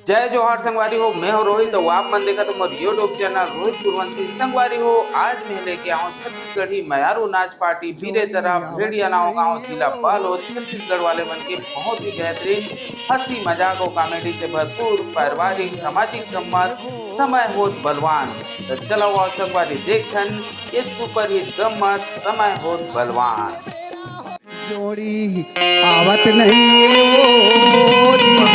जय जोहार संगवारी हो। मैं हो रोहित तो आप मन देखा तो मोर यूट्यूब चैनल रोहित कुरवंशी संगवारी हो। आज मैं लेके आऊँ छत्तीसगढ़ी मयारू नाच पार्टी बीरे तरफ भेड़िया नाव गाँव जिला बालोद छत्तीसगढ़ वाले मन के बहुत ही बेहतरीन हंसी मजाक और कॉमेडी से भरपूर पारिवारिक सामाजिक गम्मत समय होत बलवान। तो चलो आओ संगवारी देखन ये सुपर हिट गम्मत समय होत बलवान। जोड़ी आवत नहीं वो दीदी,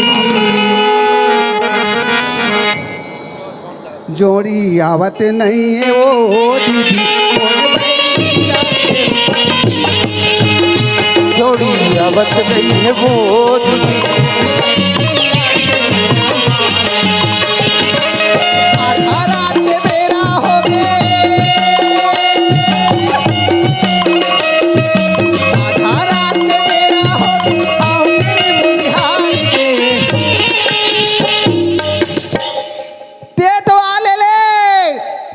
जोड़ी आवत नहीं है वो दीदी, जोड़ी आवत नहीं है वो दीदी। आधा रात के बेरा हो गए, आधा रात के बेरा हो गए, आओ मेरे मुनिहार के ते तो आ ले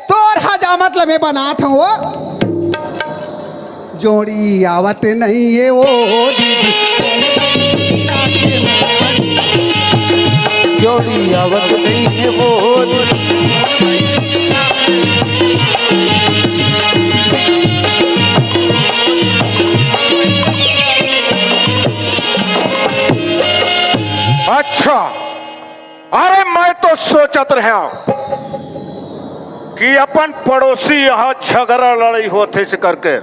तोर हजा मतलब में बनात हूँ वो। जोड़ी आवत नहीं है वो दीदी, जोड़ी आवत नहीं है वो दीदी। अच्छा, अरे मैं तो सोचत रहा कि अपन पड़ोसी यहाँ झगड़ा लड़ाई होते से करके,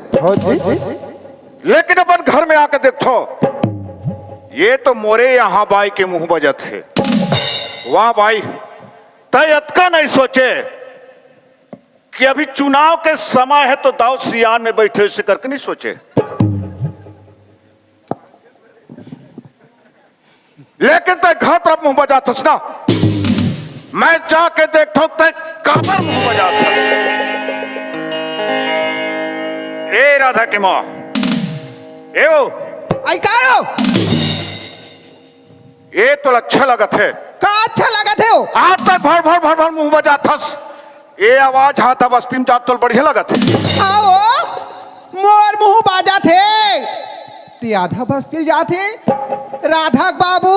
लेकिन अपन घर में आके देखो ये तो मोरे यहाँ बाई के मुंह बजत है। वाह भाई, तय अतका नहीं सोचे कि अभी चुनाव के समय है तो दाऊ सियान में बैठे से करके नहीं सोचे, लेकिन तय घर तरफ मुंह बजातस ना। मैं जाके देखता हूं तय काबर मुंह बजाता। ए राधा की माँ, ए वो आई कायो ये तो अच्छा लगत है। का अच्छा लगत है वो? आप तक भर भर भर भर मुंह बजाथस, ये आवाज हाथा बस्ती में जात तो बढ़िया लगत है। आओ मोर मुंह बाजा थे ते आधा बस्ती जाते राधा बाबू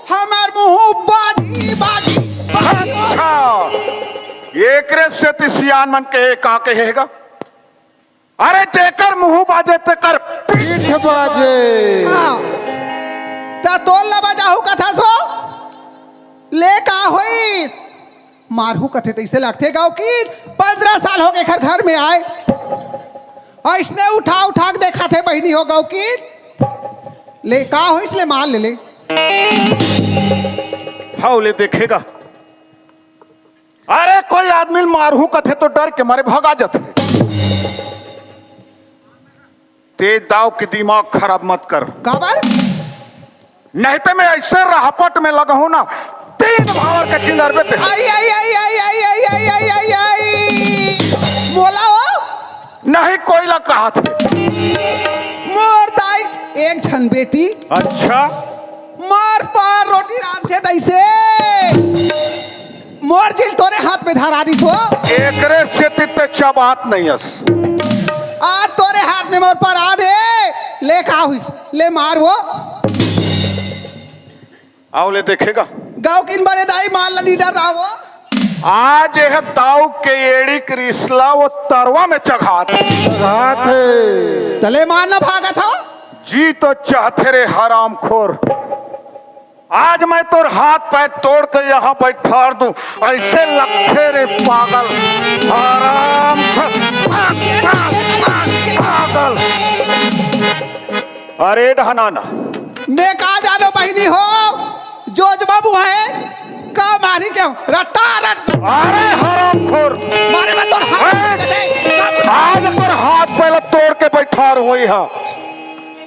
हमार मुंह बाजी बाजी बाजी। अच्छा, ये से तिसियान मन के का कहेगा? अरे जेकर मुंह बाजे ते कर पीठ बाजे। हाँ ता तोल ला बजाहू कथा सो ले का होई मारहू कथे तैसे लगते गाँव की 15 साल हो गए घर घर में आए ऐसने उठा उठा के देखा थे बहनी हो गाँव की ले का हो इसलिए मार ले ले। हाँ ले देखेगा। अरे कोई आदमी मारू कथे तो डर के मारे भगा जाते। ते दाव की दिमाग खराब मत कर, काबर नहीं तो मैं ऐसे राहपट में लगा हूं ना 3 भावर के किलर पे। आई आई आई आई आई आई आई आई आई आई बोला हो नहीं कोई ला कहा थे मोर दाई एक छन बेटी। अच्छा, मोर पर रोटी राम थे तैसे मोर जिल तोरे हाथ पे धरा दिस हो। एकरे से तिते चबात नहीं हस। आज तोरे हाथ में मोर पर आ दे ले का हुइस ले मार वो। आओ ले देखेगा। गाँव किन बड़े दाई मार ला लीडर रहा वो। आज यह दाव के एड़ी क्रिसला वो तरवा में चघात तले मारना भागा था जी तो चाहते रे हराम खोर। आज मैं तोर हाथ पैर तोड़ कर यहाँ बैठा दूं ऐसे लगते रे पागल हराम पागल। अरे ढनाना मैं कहा जानो बहनी हो जोज बाबू है का मारी क्यों रट्टा रट। अरे हराम खोर, मारे में तोर आज तोर हाथ पहले तोड़ के बैठा रही है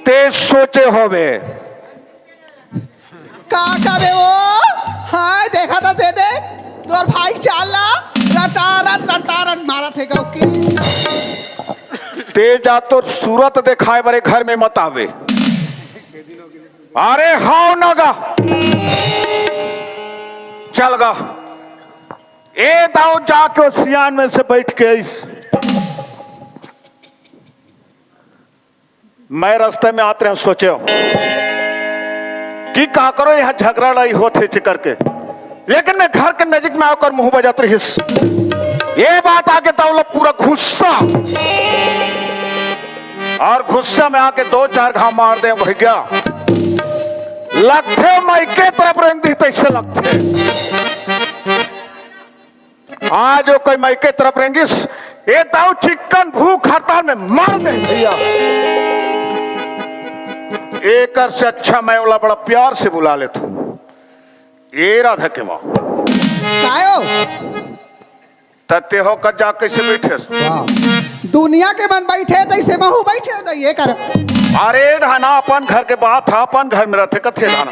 तेज सोचे होवे का करे वो। हाँ देखा था से दे तोर भाई चाल ला रटारट मारा थे गाँव की। तेज आ तो सूरत दिखाए बरे घर में मत आवे। अरे हाउ नगा चल गा ए दाऊ जाके सियान में से बैठ के मैं रास्ते में आते हैं सोचे कि का करो यहाँ झगड़ा लड़ाई होते करके, लेकिन मैं घर के नजीक में आकर मुंह बजाते रहिस। ये बात आके तावला पूरा गुस्सा, और गुस्सा में आके 2-4 घाव मार दे भैया। लगते मायके तरफ रेंदी तैसे लगते आज वो कोई मायके तरफ रेंगिस, ये दाऊ चिकन भूख हड़ताल में मार दे भैया। एक से अच्छा मैं वाला बड़ा प्यार से बुला लेता हूँ, ये राधा के माँ कायो तते होकर जा कैसे बैठे दुनिया के मन बैठे तैसे महू बैठे तो ये कर। अरे ढाना अपन घर के बात था, अपन घर में रहते कथे ढाना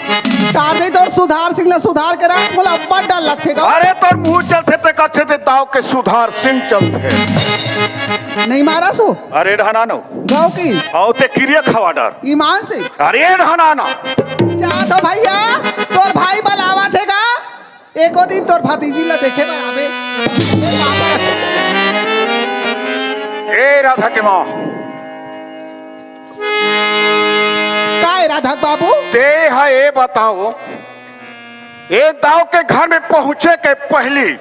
तार दे तो सुधार सिंह ने सुधार करा बोला बड़ा लगते गा। अरे तो मुंह चलते थे कच्छे थे दाव के सुधार सिंह चलते नहीं मारा सो। अरे ढाना नो गाँव की औते क्रिया खवा डर ईमान से। अरे ढाना ना जा तो भैया तोर भाई बलावा थे गा, एको दिन तोर भतीजी ला देखे बराबे। ए राधा के माँ काय राधा बाबू ते है ये बताओ, ये दाव के घर में पहुंचे के पहली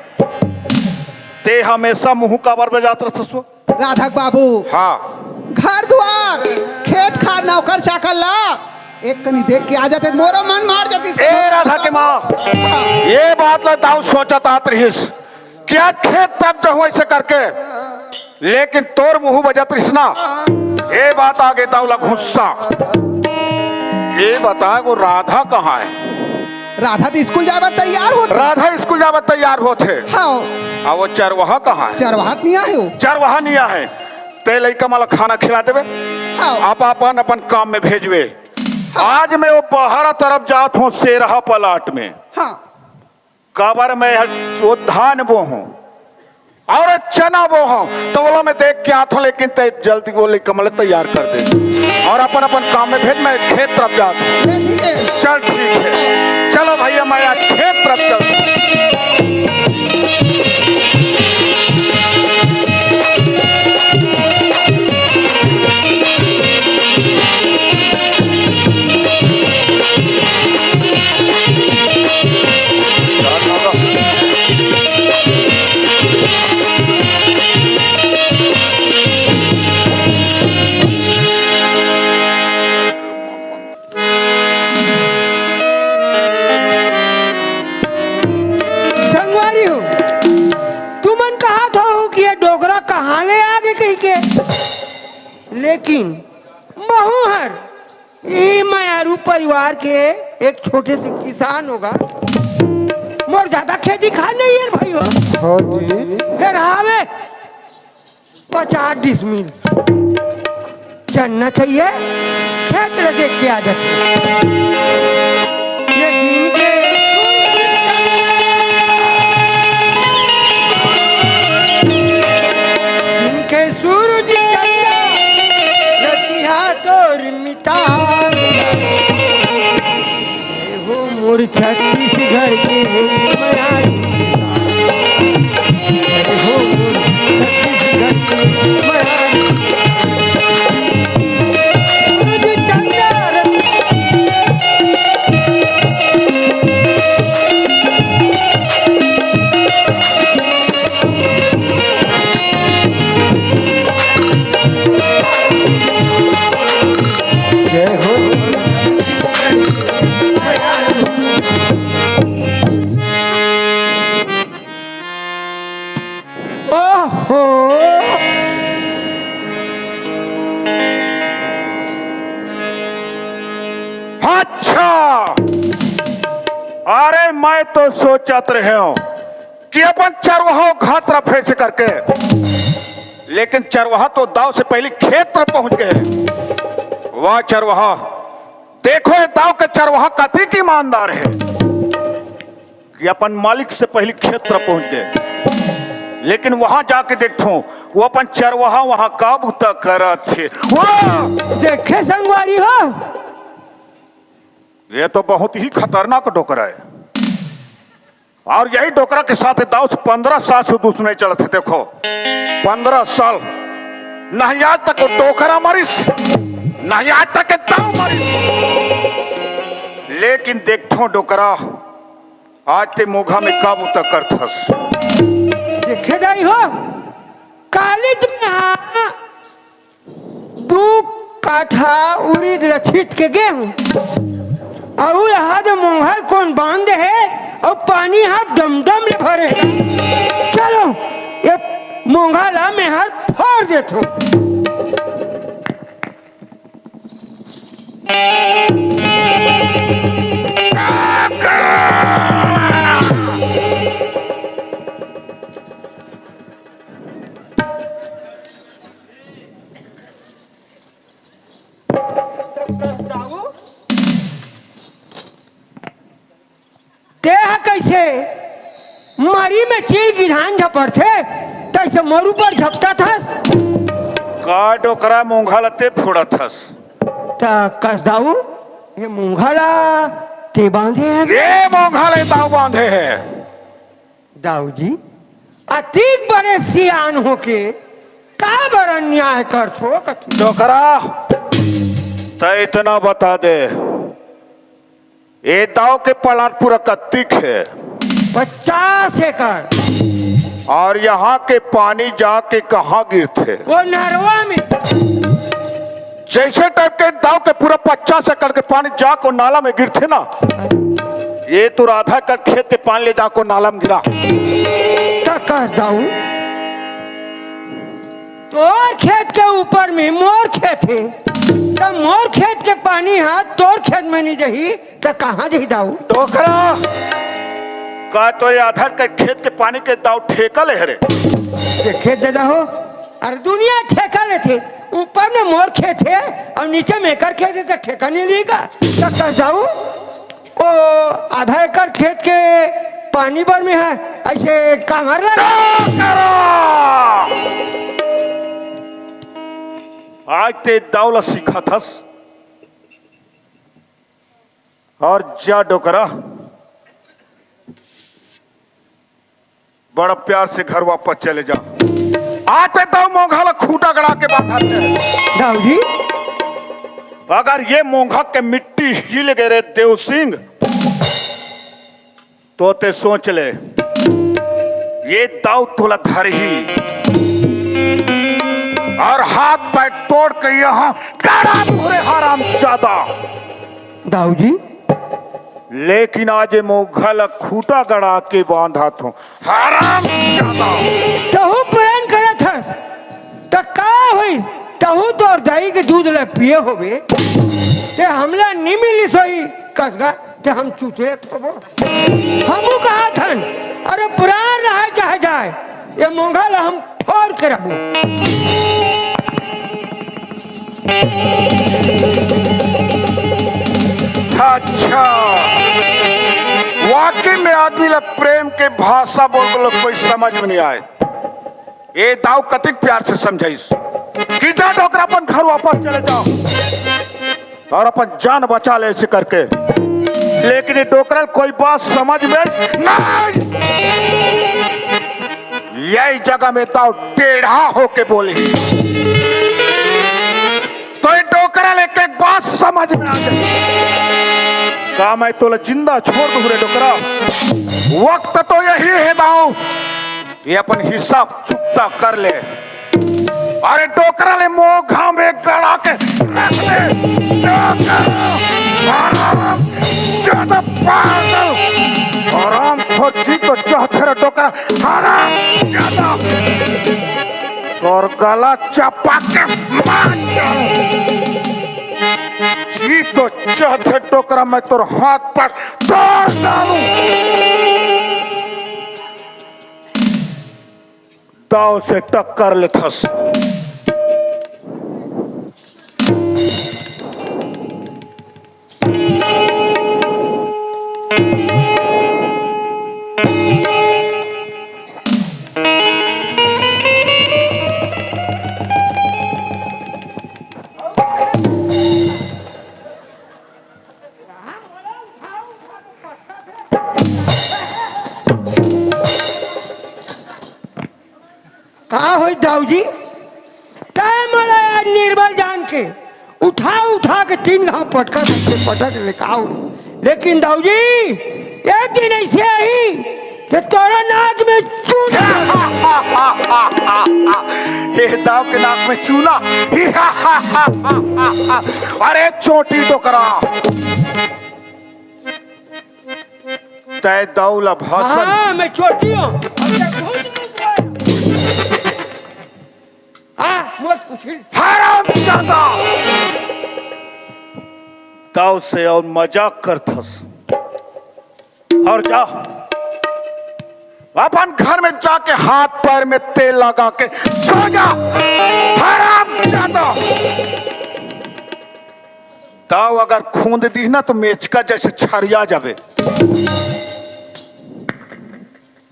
ते हमेशा मुंह काबर में जात रह। राधा बाबू हाँ घर द्वार खेत खार नौकर चाकर ला एक कनी देख के आ जाते मोरो मन मार जाती। ए राधा के माँ ये बात ला दाव सोचत आत रहिस क्या खेत तब जो हो ऐसे करके, लेकिन तोर मुंह बजत रहिस ना। ये बात आगे दावला गुस्सा। ये बता वो राधा कहाँ है? राधा तो स्कूल जाकर तैयार होते। राधा स्कूल जाकर तैयार होते। हाँ अब वो चरवाहा कहाँ है? चरवाहा नहीं आए हो। चरवाहा नहीं है ते लइका माला खाना खिला देवे। हाँ आप अपन अपन काम में भेजवे। आज मैं वो बाहर तरफ जात हूँ सेरहा पलाट में। हाँ काबर में वो धान बो हूँ और चना बो हूँ, तो बोला मैं देख के आता हूँ, लेकिन ते जल्दी बोले कमल तैयार कर दे और अपन अपन काम में भेज। मैं खेत तरफ जाता हूँ। ठीक है चल ठीक है, चलो भैया मैं आज खेत तरफ चलता हूँ। लेकिन महुहर ये मयारू परिवार के एक छोटे से किसान होगा, मोर ज्यादा खेती खा नहीं है भाई हो जी। फिर आवे 50 डिसमिल चलना चाहिए, खेत में देख के आ जाते। ये दिन के सूरज हो मोर छत्तीसगढ़ के मयारी हो मोर छत्तीसगढ़ के मयारी जय हो अरे मैं तो सोचत रहे हूं कि अपन चरवाहा घात तरफ ऐसे करके, लेकिन चरवाहा तो दाव से पहले खेत तरफ पहुंच गए। वाह चरवाहा, देखो ये दाव के चरवाहा कथी की ईमानदार है कि अपन मालिक से पहले खेत तरफ पहुंच गए, लेकिन वहां जाके देखो वो अपन चरवाहा वहां काबू तक करत थे। देखे संगवारी हो, ये तो बहुत ही खतरनाक डोकरा है, और यही डोकरा के साथ दाव से 15 साल से दुश्मनी चलते थे। देखो 15 साल नहीं आज तक वो डोकरा मरिस नहीं आज तक के दाव मारी। लेकिन देखो डोकरा, आज ते मोघा में काबू तक करथस। देखे दाई हो कॉलेज में हाँ 2 काठा उड़ीद रछित के गेहूं और हाथ मोहर कौन बांध है और पानी हाथ डमडम ले भरे। चलो ये मोंघाला में हाथ फोड़ देतो। देह कैसे मरी में चील गिधान झपड़ थे तैसे मोरू पर झपटा था। का डोकरा मोंघालते फोड़थस। ता कस दाऊ ये मोंघाला ते बांधे है। ये मोंघाले दाव बांधे है। दाऊ जी अतिक बड़े सियान होके का बड़ा न्याय कर छो। डोकरा तो इतना बता दे, ये दाव के पलाट पूरा कत्तिक है 50 एकड़ और यहाँ के पानी जाके कहाँ गिरते। वो नरवा में जैसे टाइप के दाव के पूरा 50 एकड़ के पानी जाको नाला में गिरते ना, ये तो आधा एकड़ खेत के पानी ले जाको नाला में गिरा। दाऊ तोर खेत के ऊपर में मोर खेत है तो मोर खेत के पानी हाथ तोर खेत में नहीं जही तो कहाँ जही दाऊ। डोकरा का तो ये आधा के खेत के पानी के दाव ठेका ले रे। खेत दे हो अरे दुनिया ठेका ले थे, ऊपर में मोर खेत है और नीचे में एकर खेत है तो ठेका नहीं लेगा। तो कर जाऊ ओ आधा एकड़ खेत के पानी भर में है ऐसे कमर लगा। आज ते दावला सीखा थस और जा डोकरा बड़ा प्यार से घर वापस चले जा। आते दाव मोंघाला खूटा गड़ा के बांधते। दाऊ जी अगर ये मोंघा के मिट्टी हिल गए रे देव सिंह तो ते सोच ले ये दाव तोला धर ही और हाथ पैर तोड़ के यहाँ गड़ा पूरे हराम ज्यादा। दाऊ जी लेकिन आज मोघल खूटा गड़ा के बांधा तो हराम ज्यादा। तहु प्लान करे था तो का हुई तहु तो दाई के दूध ले पिए होबे ते हमला नहीं मिली सोई कसगा ते हम चूचे तो हमू कहा थन अरे प्राण रहा चाहे जाए ये मोंघाला हम फोड़ के रखो। अच्छा वाकई में आदमी ला प्रेम के भाषा बोल कोई समझ में नहीं आए। ये दाव कतिक प्यार से समझाइस कि जा डोकरा अपन घर वापस चले जाओ और अपन जान बचा ले ऐसे करके। लेकिन ये डोकरा कोई बात समझ में नहीं। यही जगह में दाव टेढ़ा होके बोली तो ये डोकरा लेके एक बात समझ में आ गई। का मैं तो जिंदा छोड़ दूं रे डोकरा। वक्त तो यही है दाऊ, ये अपन हिसाब चुकता कर ले। अरे डोकरा ले मोघा में गड़ा के रख दे। ज्यादा पागल आराम खोजी तो चाहते रे डोकरा हराम ज्यादा और गला चपा के मार जी तो चाहते टोकरा मैं तोर हाथ पर तोड़ डालूं। दाव से टक्कर ले थस। कहा हो दाऊ जी टाइम निर्बल जान के उठा उठा के 3 घाव पटक लेकाऊ। लेकिन दाऊ जी एक दिन ऐसे आई कि तोरा नाक में चूना। हे दाव के नाक में चूना। अरे चोटी टोकरा तय दौला भाषण। हाँ मैं चोटी हूँ। हरामजादा ताऊ से और मजाक करथस और जा अपन घर में जाके हाथ पैर में तेल लगा के सो जा। हरामजादा ताऊ अगर खूंद दी ना तो मेचका जैसे छरिया जावे।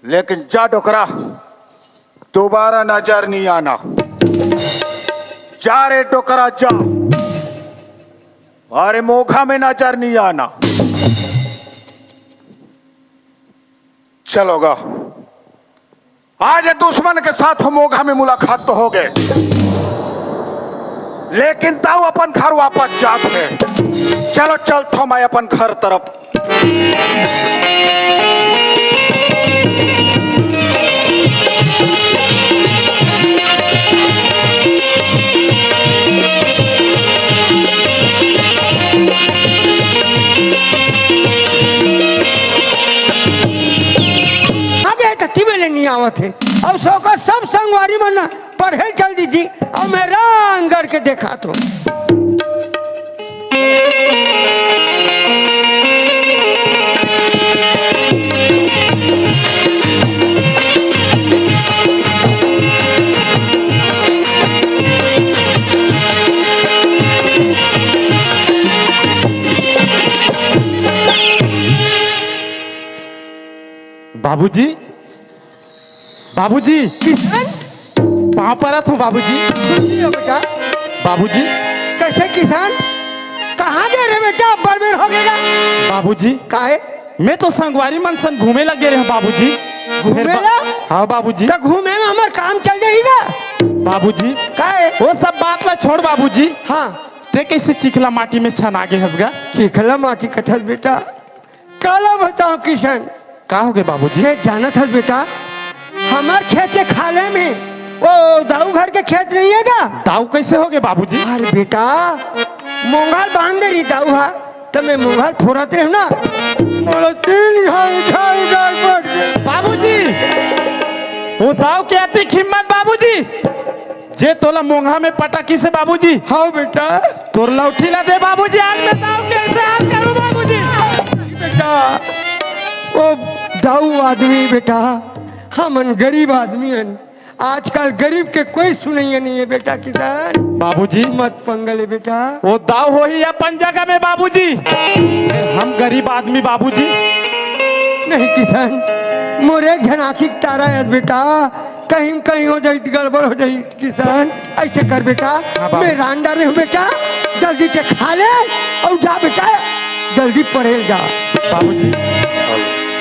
लेकिन जा डोकरा दोबारा नजर नहीं आना। जा रे डोकरा जा। अरे मोघा में नजर नहीं आना। चलोगा आज दुश्मन के साथ हम मोघा में मुलाकात तो हो गए, लेकिन ताऊ अपन घर वापस जात है। चलो चल थो मैं अपन घर तरफ। नहीं आवत है। अब सौका सब संगवारी मना पढ़े चल दीजिए और मैं रंग करके देखा तो। बाबूजी बाबूजी कहाँ पर हूँ बाबूजी? बेटा बाबूजी कैसे किसान कहाँ जा रहे बेटा? बर्बाद हो गएगा बाबूजी। काहे? मैं तो संगवारी मनसन घूमे लगे रहे बाबूजी। घूमेला? हाँ बाबूजी। तो घूमे में हमारा काम चल जाएगा बाबूजी। काहे? वो सब बात ला छोड़ बाबूजी। हाँ ते कैसे चिखला माटी में छन आगे हंसगा? चिखला माटी कथल बेटा काला बताओ किशन का हो गए बाबूजी? ये जाना था बेटा हमार खेत के खाले में वो दाऊ घर के खेत नहीं है का? दाऊ कैसे हो गए बाबूजी? अरे बेटा मोंगल बांध दे रही दाऊ हा तो मैं मोंगल फोड़ते रहे ना बोलो 3 घाव उठा बाबूजी वो दाऊ के आती हिम्मत बाबूजी जे तोला मोंघा में पटाकी से बाबूजी। हाँ बेटा तोर लौठी ला दे बाबूजी। आज मैं दाऊ कैसे हाल करूं बाबूजी? बेटा वो दाऊ आदमी बेटा हमन गरीब आदमी हैं। आजकल गरीब के कोई सुनैया नहीं है बेटा किसान। बाबूजी मत पंगले बेटा। वो दाव हो ही अपन जगह में बाबूजी। हम गरीब आदमी बाबूजी। नहीं किसान मोर एक जन आँखी तारा है बेटा कहीं कहीं हो जाए गड़बड़ हो जाए किसान। ऐसे कर बेटा मैं रांडा रहे हूँ बेटा जल्दी से खा ले और जा बेटा जल्दी पढ़े जा। बाबूजी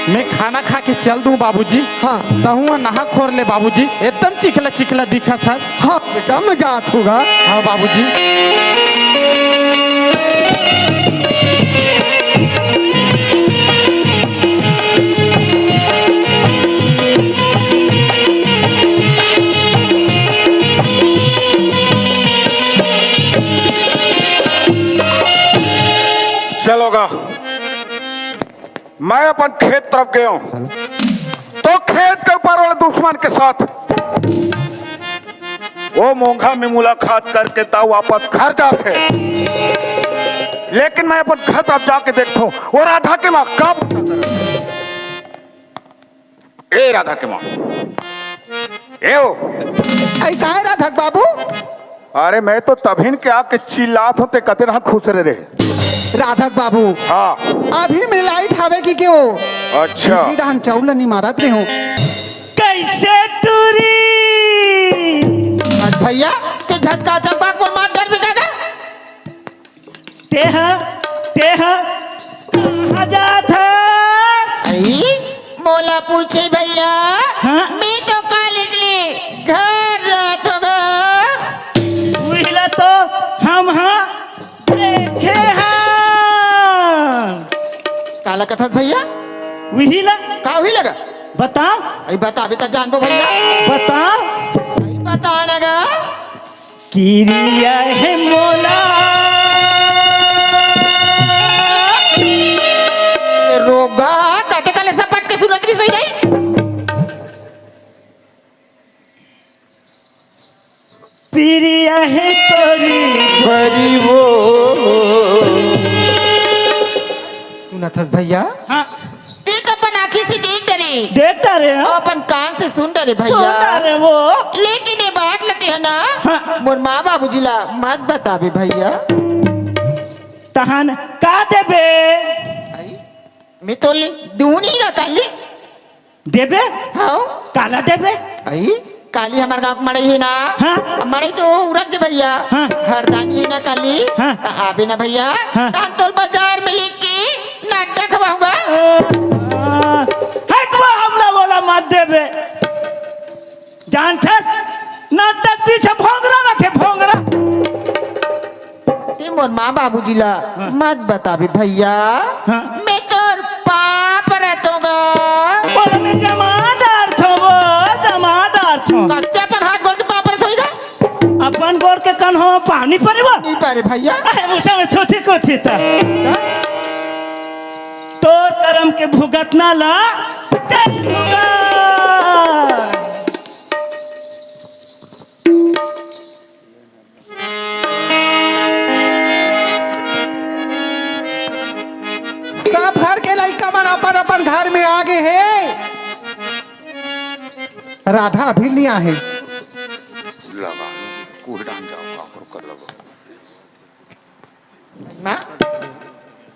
मैं खाना खा के चल दूं बाबूजी। हाँ तहुआ नहा खोर ले बाबूजी। एकदम चिखला चिखला दिखा था। हाँ बेटा मजाक होगा। हाँ बाबूजी। चलोगा मैं अपन खेत तरफ गया हूं तो खेत के ऊपर वाले दुश्मन के साथ वो मोंघा में मुलाकात करके ताऊ वापस घर जाते। लेकिन मैं अपन घर तरफ जाके देखता हूं वो राधा के माँ कब ए राधा के माँ ए ओ ऐसा है राधक बाबू? अरे मैं तो तभिन के आके चिल्लात होते कते ना खुश रहे। राधक बाबू हाँ अभी में लाइट आवे की क्यों? अच्छा डान चाउल नहीं मारत रहे हो कैसे टूरी भैया ते झटका चंपा को मार डर बिकागा। तेहा कहाँ जाता? बोला पूछे भैया हाँ? मैं तो कॉलेज ले घर जाता उहिला तो हम हाँ कथस भैया वही ला का हुई लगा बताओ अई बता अभी तक जानबो भैया बताओ अई बता लगा किरिया है मोला रोगा काटे काले सपट के सूरज की सोई नहीं पिरिया है तोरी बड़ी वो सुना थस भैया हाँ देख अपन आँखी से देख डरे देखता रे और अपन कान से सुन डरे सुनता भैया रे वो लेकिन ये बात लेते है ना हाँ मोर माँ बाबूजी ला मत बताबे भैया तहन का देबे आई मैं तो दूनी ना काली देबे हाँ काला देबे आई काली हमारे गाँव मड़ई है ना हाँ। मड़ई तो उड़क दे भैया हाँ। हरदानी है ना काली हाँ। तो आबे ना भैया हाँ। तांतोल बाजार में लेके नाटक खवाऊंगा हट वो हमला बोला मत देबे जानते नाटक पीछे भोंगरा रखे भोंगरा ते मोर माँ बाबूजी ला मत बताबे भैया हाँ। मैं तो पाप रहतूंगा बोलने जमादार थो वो जमादार थो कच्चा पर हाथ गोल के पाप रहतूंगा अपन गोर के कन हो पानी परिवा नहीं पारे भैया उसे में छोटी कोठी था तोर कर्म के भुगतना ला चल भुगत सब घर के लड़का मन अपन अपन घर में आ गए हैं। राधा अभी नहीं आए। लगा कूड़ डाल जाओ कर लगा माँ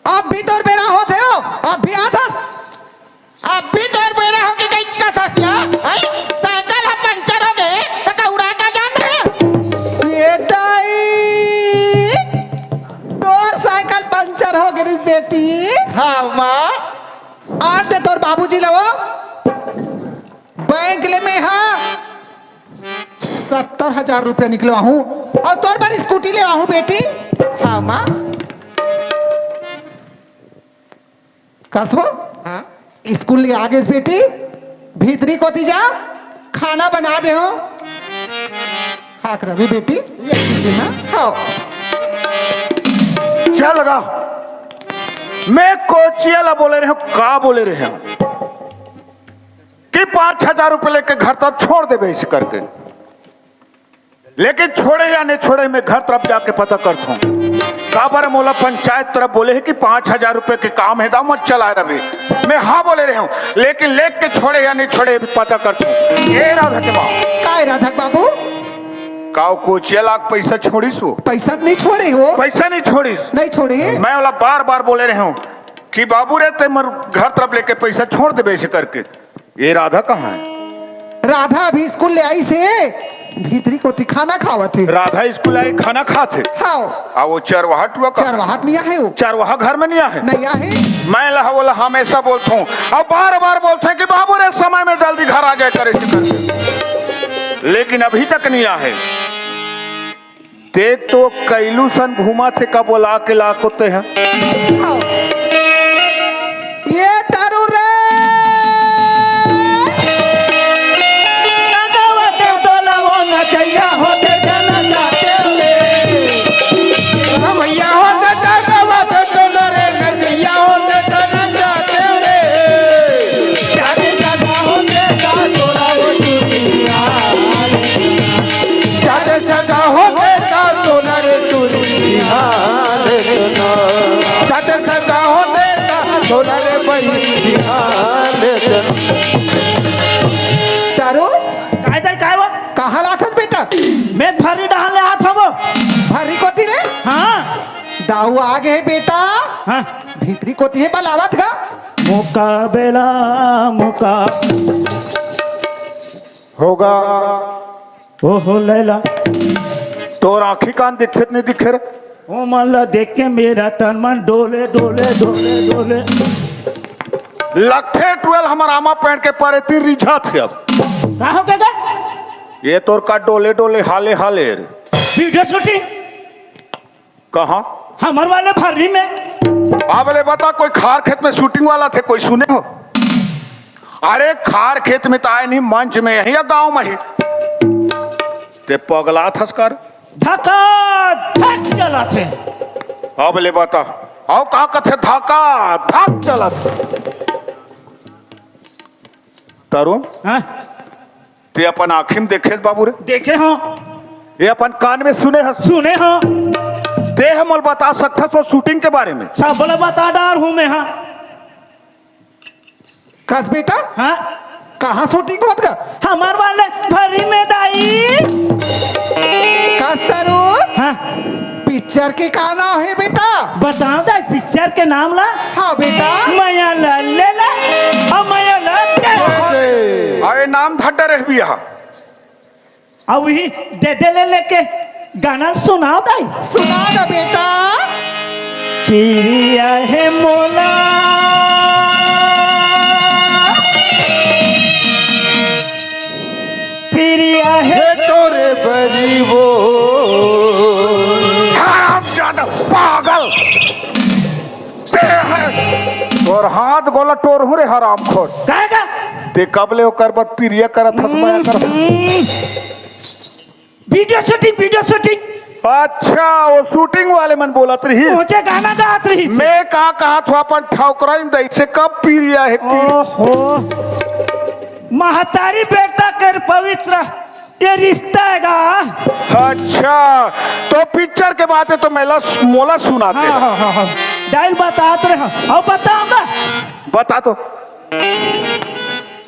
अब भी तोर बेरा होते हो अब भी आता अब भी तोर बेरा हो के गई का ससिया आई साइकिल हम पंचर हो गए तो का उड़ा का जाम है ये दाई तोर साइकिल पंचर हो गई बेटी हाँ माँ और दे तोर बाबूजी लो बैंक ले में हाँ 70,000 रुपया निकलवा हूँ और तोर पर स्कूटी ले हूँ बेटी हाँ माँ कसबो हाँ स्कूल ले आगे से बेटी भीतरी को जा खाना बना दे हो हाँ रवि बेटी ले लीजिए माँ हाँ क्या लगा मैं कोचियाला बोले रहे हूँ का बोले रहे हूँ कि 5,000 रुपए लेके घर तक छोड़ दे इस करके लेकिन छोड़े या नहीं छोड़े मैं घर तरफ जाके पता करता हूँ काबर मोला पंचायत तरफ बोले है कि 5,000 रुपए के काम है दाम मत चला रवि मैं हाँ बोले रहे हूँ लेकिन लेक के छोड़े या नहीं छोड़े भी पता करता हूँ ये राधा के माँ काय राधक बाबू काव कोचिया लाख पैसा छोड़ीस हो पैसा नहीं छोड़े हो पैसा नहीं छोड़ीस नहीं छोड़े मैं वाला बार बार बोले रहे हूँ कि बाबू रे ते मर घर तरफ लेके पैसा छोड़ दे ऐसे करके ये राधा कहाँ है राधा अभी स्कूल ले आई से भीतरी को खाना खावा थे राधा स्कूल आई खाना खाते हाँ आ वो चरवाहट हुआ चरवाहट नहीं है वो चरवाहा घर में नहीं आए नहीं है मैं लहा बोला हमेशा बोलता हूँ अब बार बार बोलते हैं कि बाबू रे समय में जल्दी घर आ जाए करे करके लेकिन अभी तक नहीं आए देख तो कैलू सन भूमा थे कब बोला के लाख होते हैं हाँ। ये तारू रे नचैया होते जाना चाहते भैया हो तो चलो रे नदिया हो तो जाते रे जाने जाना होते का तोरा वो दुनिया जाते सदा होते का तोला रे दुनिया जाते सदा होते का तोला रे भैया तारू काय वो कहाँ लाथस बेटा मैं भरी डालने हाथ हो भरी कोती रे हाँ दाऊ आ गए बेटा हाँ भीतरी कोती है बलावत का मुकाबला मुका होगा ओहो लैला तो आंखी कान दिखे नहीं दिखे रे ओ मल्ला देख के मेरा तन मन डोले डोले डोले डोले लगते 12 हमारा आमा पैंट के पारे तीन रिझा थे अब का हो गया ये तोर का डोले डोले हाले हाले रे वीडियो शूटिंग कहाँ हमारे वाले भर्री में अब ले बता, कोई खार खेत में शूटिंग वाला थे, कोई सुने हो? अरे खार खेत में तो आए नहीं, मंच में है या गांव में ही? ते पगला थस कर धक्का धक चला थे। अब ले बता, आओ का कथे धक्का धक चला थे। तरुण हाँ? ते अपन आँखी में देखे बाबू रे? देखे हो, ये अपन कान में सुने हैं? सुने हो, ते हमल बता सकता तो शूटिंग के बारे में? सब बोला बता डार हूँ मैं। हाँ कस बेटा, हाँ, कहाँ शूटिंग होत गा? हमार वाले भरी में दाई। कस तरुण, हाँ पिक्चर के का नाम है बेटा? बताओ दा पिक्चर के नाम ला। हाँ बेटा। माया ला ले ला, और माया ला दे। अरे नाम धड्डा रह भी यहाँ। और वही दे ले लेके गाना सुनाओ दाई। सुना ना बेटा। किरिया है मोला, पिरिया है तोरे बरीबो ज्यादा पागल ते है। और हाथ गोला टोर हो रे हराम खोर। कहेगा ते कबले ओकर बाद प्रिय करत हस माया कर। Video shooting. अच्छा वो शूटिंग वाले मन बोलत रही, मुझे गाना गात रही। मैं का कहा था अपन ठौकराइन दई से कब प्रिय है? ओहो, महतारी बेटा कर पवित्र ये रिश्ता हैगा। अच्छा तो पिक्चर के बात है तो मेला मोला सुनाते हैं। हाँ। डायल बताते रहे, और बताऊंगा। बता तो।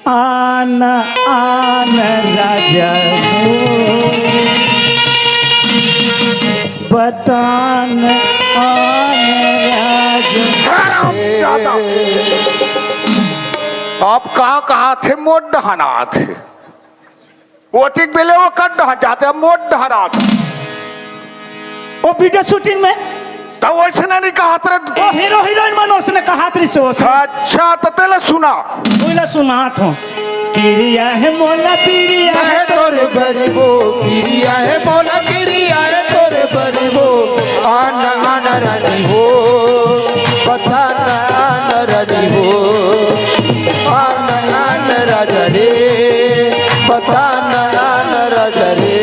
आना आना राजा बतान राजा। आप कहा थे? मोट डहाना थे वो ठीक बेले वो कट डहा जाते मोट डहाना था। वो वीडियो शूटिंग में तो वैसे नहीं कहा थे वो हीरो हीरोइन मनोज ने कहा थी से। अच्छा तो तेले सुना बोला सुना तो पिरिया है मोला, पिरिया है तोरे बरीबो, पिरिया है मोला, पिरिया है तोरे बरीबो। आना आना रानी हो, बताना आना रानी हो, आना आना राजा रे, बताना आना राजा रे।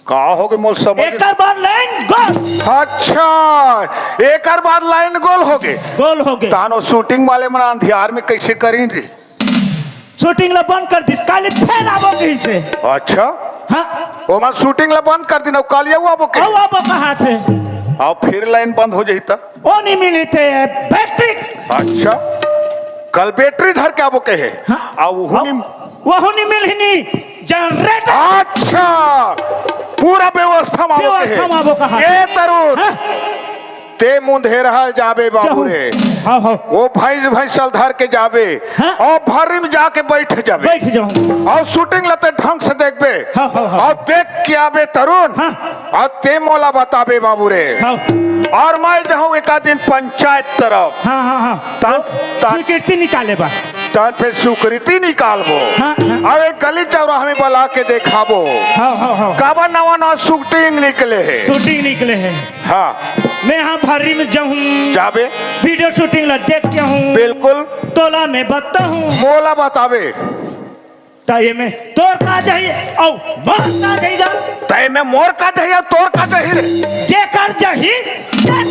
कहा हो गए मोल समझ। एक बार लाइन गोल। अच्छा एक बार लाइन गोल हो गए, गोल हो गए। तानो शूटिंग वाले मन अंधियार में कैसे करेंगे? शूटिंग ला बंद कर दी, काली फैल आवो कहीं से। अच्छा हाँ वो मैं शूटिंग ला बंद कर दी ना, कालिया हुआ वो के अब कहा थे और फिर लाइन बंद हो जाई ता? वो नहीं मिली थे बैटरी। अच्छा कल बैटरी धर के आबो कहे। हाँ? आ वो नहीं मिली नहीं जनरेटर। अच्छा पूरा व्यवस्था मावो कहा। ये तरुण ते मुंधे रहा जाबे बाबू रे। हाँ वो भाई सल धर के जाबे। हाँ? और भरी में जाके बैठ जाबे। बैठ जाऊं और शूटिंग लते ढंग से देखबे। हाँ। और देख के आबे तरुण। हाँ? और ते मोला बताबे बाबू रे। हाँ। और मैं जाऊं एक दिन पंचायत तरफ। हाँ तान स्वीकृति निकाले बा, तान पे स्वीकृति निकालबो। हाँ। और एक गली चौराहा में बुला के देखाबो। हाँ। काबा नवा शूटिंग निकले है। शूटिंग निकले है। हाँ मैं यहाँ भरी में जाऊँ, जाबे वीडियो शूटिंग ला देखते हूँ। बिल्कुल तोला में बता हूँ मोला बताबे। ताये में तोर का जाइए और मोर का जाइएगा। तय में मोर का दही तोर का दही रे। जेकर जही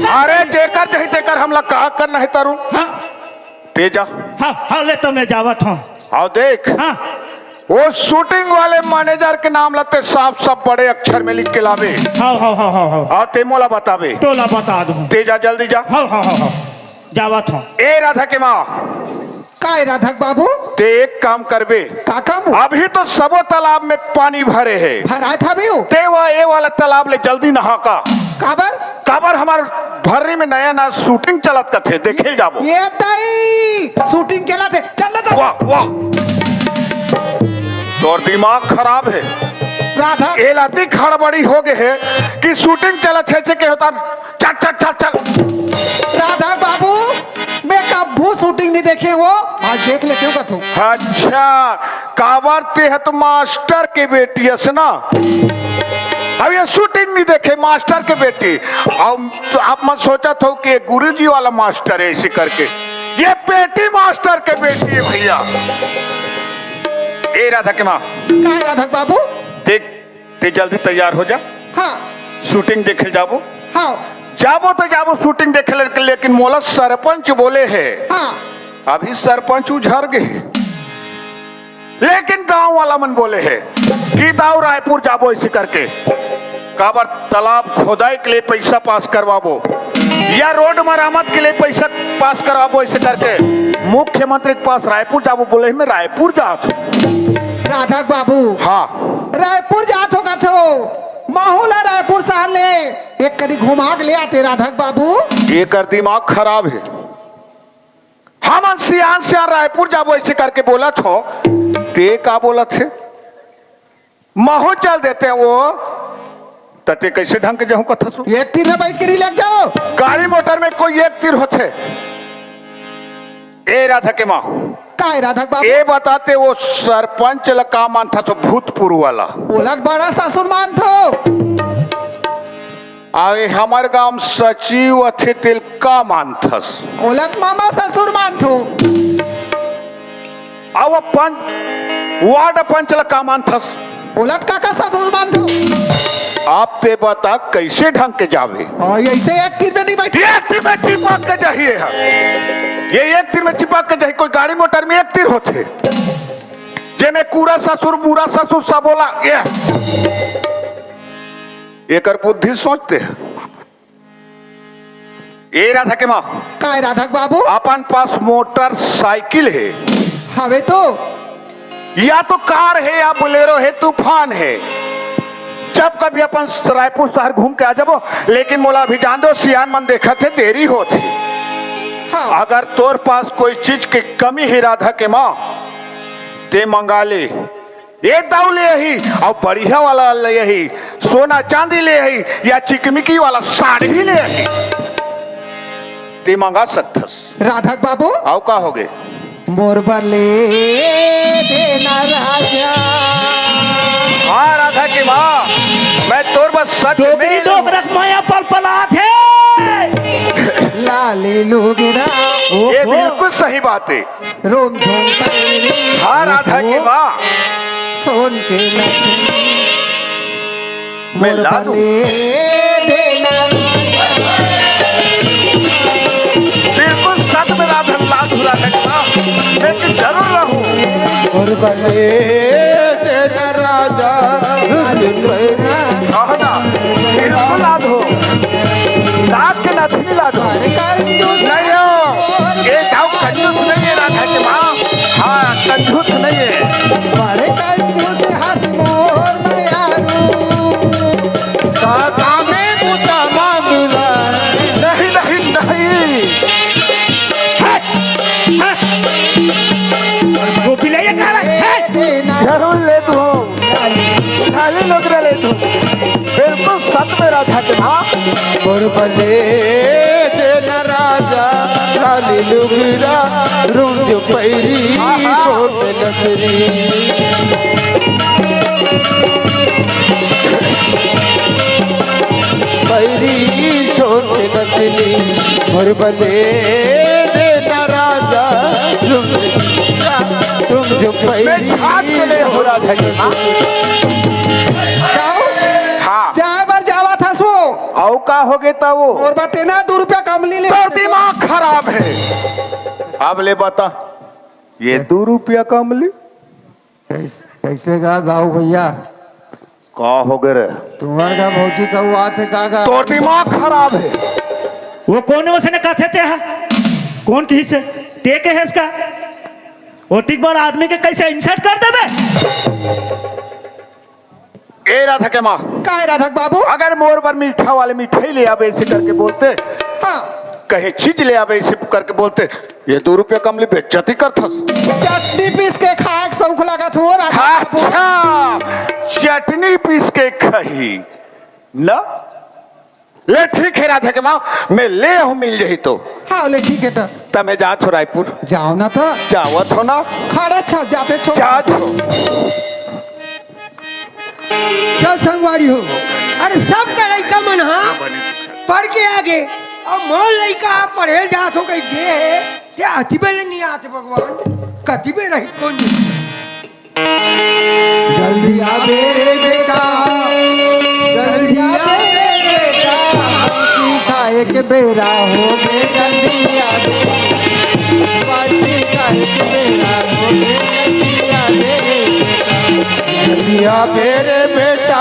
अरे जेकर दही तेकर हमला कहा करना है तरुण। हाँ तेजा हाँ ले तो मैं जावत हूँ। आओ देख हाँ वो शूटिंग वाले मैनेजर के नाम लगते साफ सब बड़े अक्षर में लिख के लावे। हाँ और ते मोला बताबे। तोला बता दूँ। तेजा जल्दी जा। हाँ जावत हूँ। ए राधा के माँ काय राधक बाबू? ते एक काम करबे। का काम? अभी तो सबो तालाब में पानी भरे है। भरा था भी हो? ते ये वाला तालाब ले जल्दी नहा का। काबर? काबर हमार भर्री में नया शूटिंग चलत का थे, देखे जाबो। ये ताई शूटिंग केला थे, चल ना। वाह तोर दिमाग खराब है। राधा ए लाती खड़बड़ी हो गए है कि शूटिंग चलत है के होता। चल राधा बाबू, मैं कभी शूटिंग नहीं देखे वो, आज देख लेते हो कथू। अच्छा काबर ते है तो मास्टर के बेटी है ना। अब ये शूटिंग नहीं देखे मास्टर के बेटी। अब तो आप मत सोचा था कि ये गुरुजी वाला मास्टर है इसी करके, ये बेटी मास्टर के बेटी है भैया। ए राधा के माँ, काय राधक बाबू? देख ते जल्दी तैयार हो जा, हाँ शूटिंग देखे जाबो। हाँ जाबो तो जाबो शूटिंग देखे, लेकिन मोला सरपंच बोले है। हाँ अभी सरपंच उझर गए, लेकिन गांव वाला मन बोले है कि दाऊ रायपुर जाबो इसी करके, काबर तालाब खोदाई के लिए पैसा पास करवाबो या रोड मरम्मत के लिए पैसा पास करवाबो इसी करके मुख्यमंत्री के पास रायपुर जाबो बोले। मैं रायपुर जात हूं। राधक बाबू, हाँ रायपुर जात होगा तो माहौला रायपुर शहर ले एक करी घुमा के ले आते राधक बाबू। ये कर दिमाग खराब है। हम सियान से रायपुर जाबो इसी करके बोला थो, ते का बोला थे महो चल देते हैं वो, तते कैसे ढंग के जाऊं कथा सु? एक तीर में बैठ कर ही लग जाओ। गाड़ी मोटर में कोई एक तीर होते। ए राधा के माँ, काय राधक बाबू? ये बताते वो सरपंच ला का मान था तो भूतपूर्व वाला ओलग बड़ा ससुर मान थो। आगे हमारे गांव सचिव अथे तिल का मान था, ओलग मामा ससुर मान थो। अब वार्ड पंच ला का मान था, ओलग काका ससुर मान थो। आप ते बता कैसे ढंग के जावे? और ऐसे एक तीर में नहीं बैठे। एक तीर में चिपक के जाइए हम, ये एक तीर में चिपक के जाइए। कोई गाड़ी मोटर में एक तीर होते जे में कूड़ा ससुर बुरा ससुर सब बोला ये कर बुद्धि सोचते हैं। ए राधा के माँ, काय राधक बाबू? अपन पास मोटरसाइकिल है, हवे तो या तो कार है या बोलेरो है, तूफान है। जब कभी अपन रायपुर शहर घूम के आ जाबो, लेकिन मोला अभी जान दो सियान मन देखा थे देरी होती। हाँ। अगर तोर पास कोई चीज की कमी है राधा के माँ, ते मंगा ले। ये दाऊ ले ही और बढ़िया वाला ले ही, सोना चांदी ले ही या चिकमिकी वाला साड़ी ले ही, ते मंगा सकथस। राधक बाबू, आओ का हो गए? मोर बरले देना राजा। हाँ राधा की माँ, मैं तोर बस सच में रख माया पल पलात है। लाले लोगरा ये बिल्कुल सही बात है। रोम झोम पैरे हाँ राधा की माँ, सोन के लखनी मैं मोर ला दूं। बरले देना बिल्कुल सच में राधा राधा की माँ, लेकिन जरूर रहूं। मोर बरले देना राजा। हाँ ना, बिल्कुल ला दो, दांत के नथनी ला दो। नहीं हो, ये जाओ कंजूस नहीं है राधा की माँ। हाँ कंजूस नहीं है। बड़े कंजूस हंस मोर मयारू काका में बूता मांगला। नहीं नहीं नहीं, गोपी ले कह रहा है। देना जरूर ले दो, खाली लोग ले दो। बिल्कुल सच में राधा की माँ। मोर बले देना राजा। लाली लुगरा रूम जो पैरी सोन में लकड़ी। पैरी सोन में लकड़ी। मोर बले देना राजा। रूम जो पैरी हाथ चले हो राधा की माँ। हाँ चाय बार जावा था सो आओ का हो गए था वो? और बाटे ना 2 रुपया कम ले ले। तो दिमाग खराब है। अब ले बता, ये 2 रुपया कम ले कैसे गा गाओ भैया? का हो गए रे? तुम्हारे का भौजी का हुआ थे कागा? तो दिमाग खराब है। वो कौन है उसने कथे ते है? कौन की से टेक है इसका? वो ठीक बड़ा आदमी के कैसे इंसल्ट कर देबे? ए राधा के माँ, काय राधक बाबू? अगर मोर पर मीठा वाले मिठाई ले आवे ऐसे करके बोलते, हाँ कहीं चीज ले आवे ऐसे करके बोलते, ये 2 रुपया कम ले बेइज्जती करथस। चटनी पीस के खाए शौक लगा थो राधक बाबू। अच्छा चटनी पीस के खही ना ले, ठीक है राधा के माँ, मैं ले हूँ मिल जाही तो। हाँ ले ठीक है तो तमे जात हो रायपुर? जाओ ना तो जावत हो ना? खड़े छो जाते छो। जात हो। चल संगवारी हो। अरे सब का लड़का मन हाँ पढ़ के आगे और मोर लड़का पढ़े जात हो कहीं गे है ते अति बेले नहीं आते भगवान कति बे रहित कौन जल्दी आ मेरे बेटा जल्दी आ मेरे बेटा खाए के बेरा हो गए जल्दी आ बाजी खाए के बेरा हो गए जल्दी आ मेरे बेटा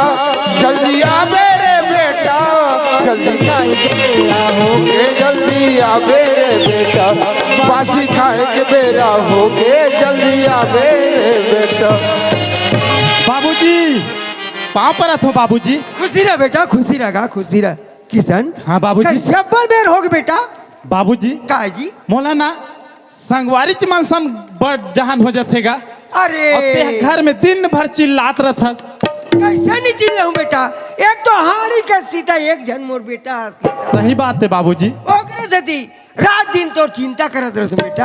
जल्दी आ मेरे बेटा जल्दी आ मेरे बेटा जल्दी आ मेरे बेटा बासी खाए के बेरा हो गए जल्दी आ मेरे बेटा। बाबूजी पाँव पर हो बाबूजी। खुशी रह बेटा खुशी रहा खुशी रह किशन। हाँ बाबूजी। जब्बर बेर हो गए बेटा बाबूजी का जी मौलाना संगवारी चमन सन बड़ जहान हो जातेगा। अरे और ते घर में दिन भर चिल्लात रहता। कैसे नहीं चिल्ला हूँ बेटा एक तो हारी का सीता एक जन मोर बेटा सही बात है बाबूजी। ओकरे सती रात दिन तो चिंता करत रहो बेटा।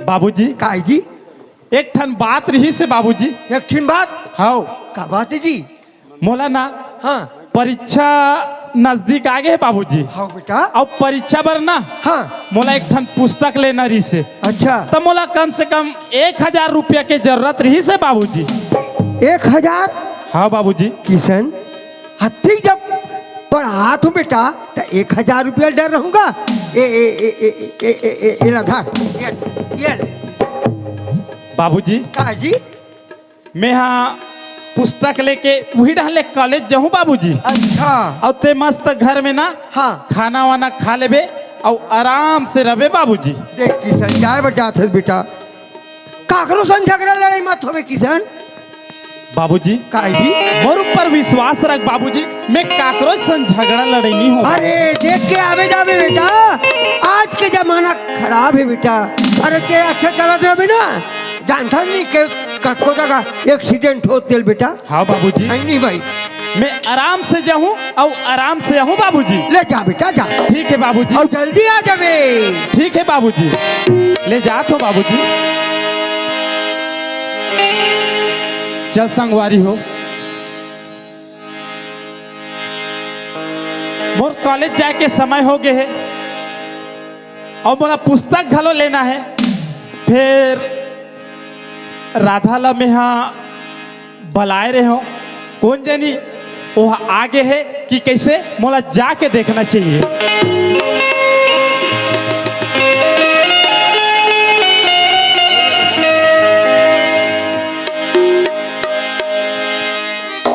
बाबूजी का जी एक ठन बात रही से बाबूजी। एक ठन बात हाँ का बात है जी। मौलाना हाँ परीक्षा नजदीक आ गए बाबूजी। हाँ बेटा अब परीक्षा बर ना हाँ मोला एक ठन पुस्तक लेना रही से। अच्छा तो मोला कम से कम 1000 रुपया के जरूरत रही से बाबूजी। 1000 हाँ बाबूजी। किशन हत्ती जब पढ़ा तो बेटा तो 1000 रुपया डर रहूंगा। ए ए ए ए ए ए ए आधार ये बाबूजी का जी मैं हाँ पुस्तक लेके वही डाले कॉलेज जाऊँ बाबूजी। अच्छा और ते मस्त घर में ना हाँ खाना वाना खा लेबे और आराम से रहे बाबूजी। देख किशन जाए बच जात है बेटा काकरो संग झगड़ा लड़ाई मत होवे किशन। बाबूजी का जी मोर ऊपर विश्वास रख बाबूजी मैं काकरो संग झगड़ा लड़ाई नहीं हो। अरे देख के आवे जावे बेटा आज के जमाना खराब है बेटा। अरे ते अच्छा चलत रहे ना जानता नहीं के कतको जगह एक्सीडेंट होते बेटा। हाँ बाबूजी नहीं भाई मैं आराम से जाऊँ और आराम से आऊँ बाबूजी। ले जा बेटा जा ठीक है बाबूजी। और जल्दी आ जावे। ठीक है बाबूजी ले जात हो बाबूजी। चल संगवारी हो मोर कॉलेज जाए के समय हो गए है और मोला पुस्तक घलो लेना है। फिर राधा ला में हाँ बलाए रहे हो कौन जानी वो आगे है कि कैसे मोला जाके देखना चाहिए।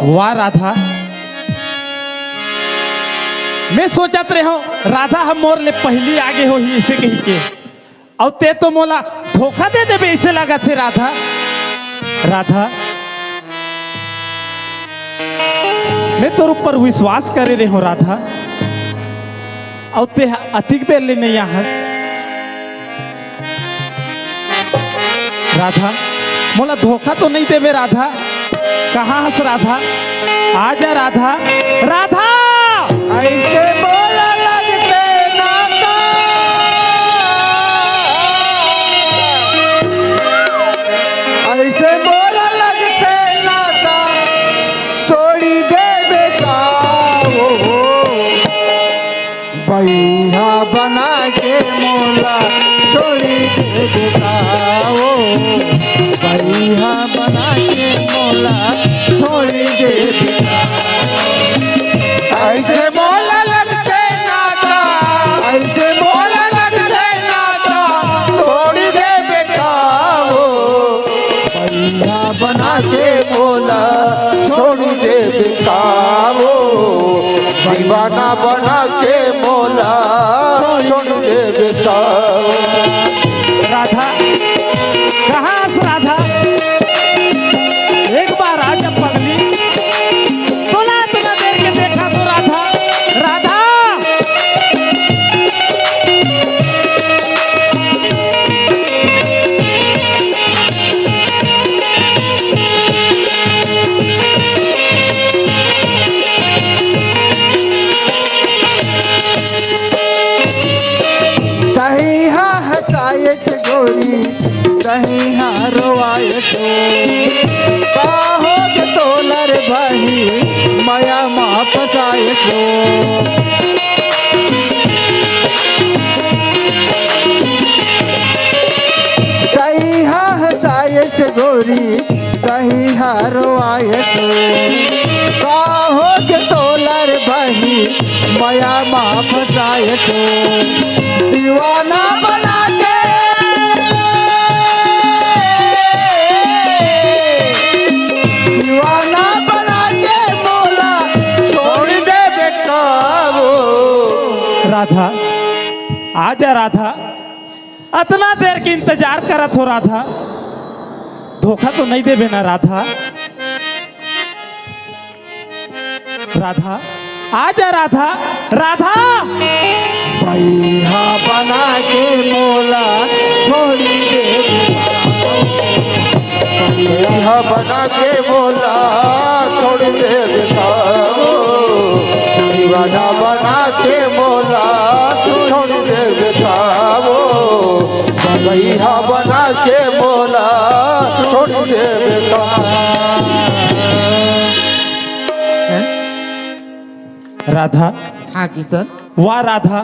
वाह राधा मैं सोचत रहे हो राधा हम मोर ले पहली आगे हो ही इसे कही के और ते तो मोला धोखा दे देबे इसे लगा थे राधा। राधा मैं तोर ऊपर विश्वास करे रहे हो राधा और ते अतिक बेर ले नहीं आहस। राधा मोला धोखा तो नहीं देवे राधा। कहाँ हंस राधा आजा राधा। राधा ऐसे बोला लगते नाता ऐसे बोला लगते नाता तोड़ी दे बेटा वो बैहा बना के मोला छोड़ी दे बेटा वो बैहा बना के मोला छोड़ी दे बेटा। ऐसे बोला लगते नाता ऐसे बोला लगते नाता छोड़ी दे बेटा वो बैहा बना के बोला छोड़ी दे बेटा वो दीवाना बना के मोला छोड़ दे बेटा। राधा कहाँ हंस राधा एक बार आजा पगली सुना इतना देर के देखा तो राधा। राधा सही हटाए गोरी सही हरवाए थे काहो के तोलर बही माया माफ जाए थे दीवाना बना के दीवाना बना के बोला छोड़ दे बेटा वो राधा आजा राधा, इतना देर की इंतजार करत हो राधा, धोखा तो नहीं देबे ना राधा। राधा आजा राधा, राधा भैया बना के मोला छोड़ी दे भैया बना के बोला छोड़ दे बेटाओ, दीवाना बना के बोला छोड़ दे बेटाओ, भैया बना के बोला छोड़ दे बेटाओ। राधा हाँ किशन। वाह राधा,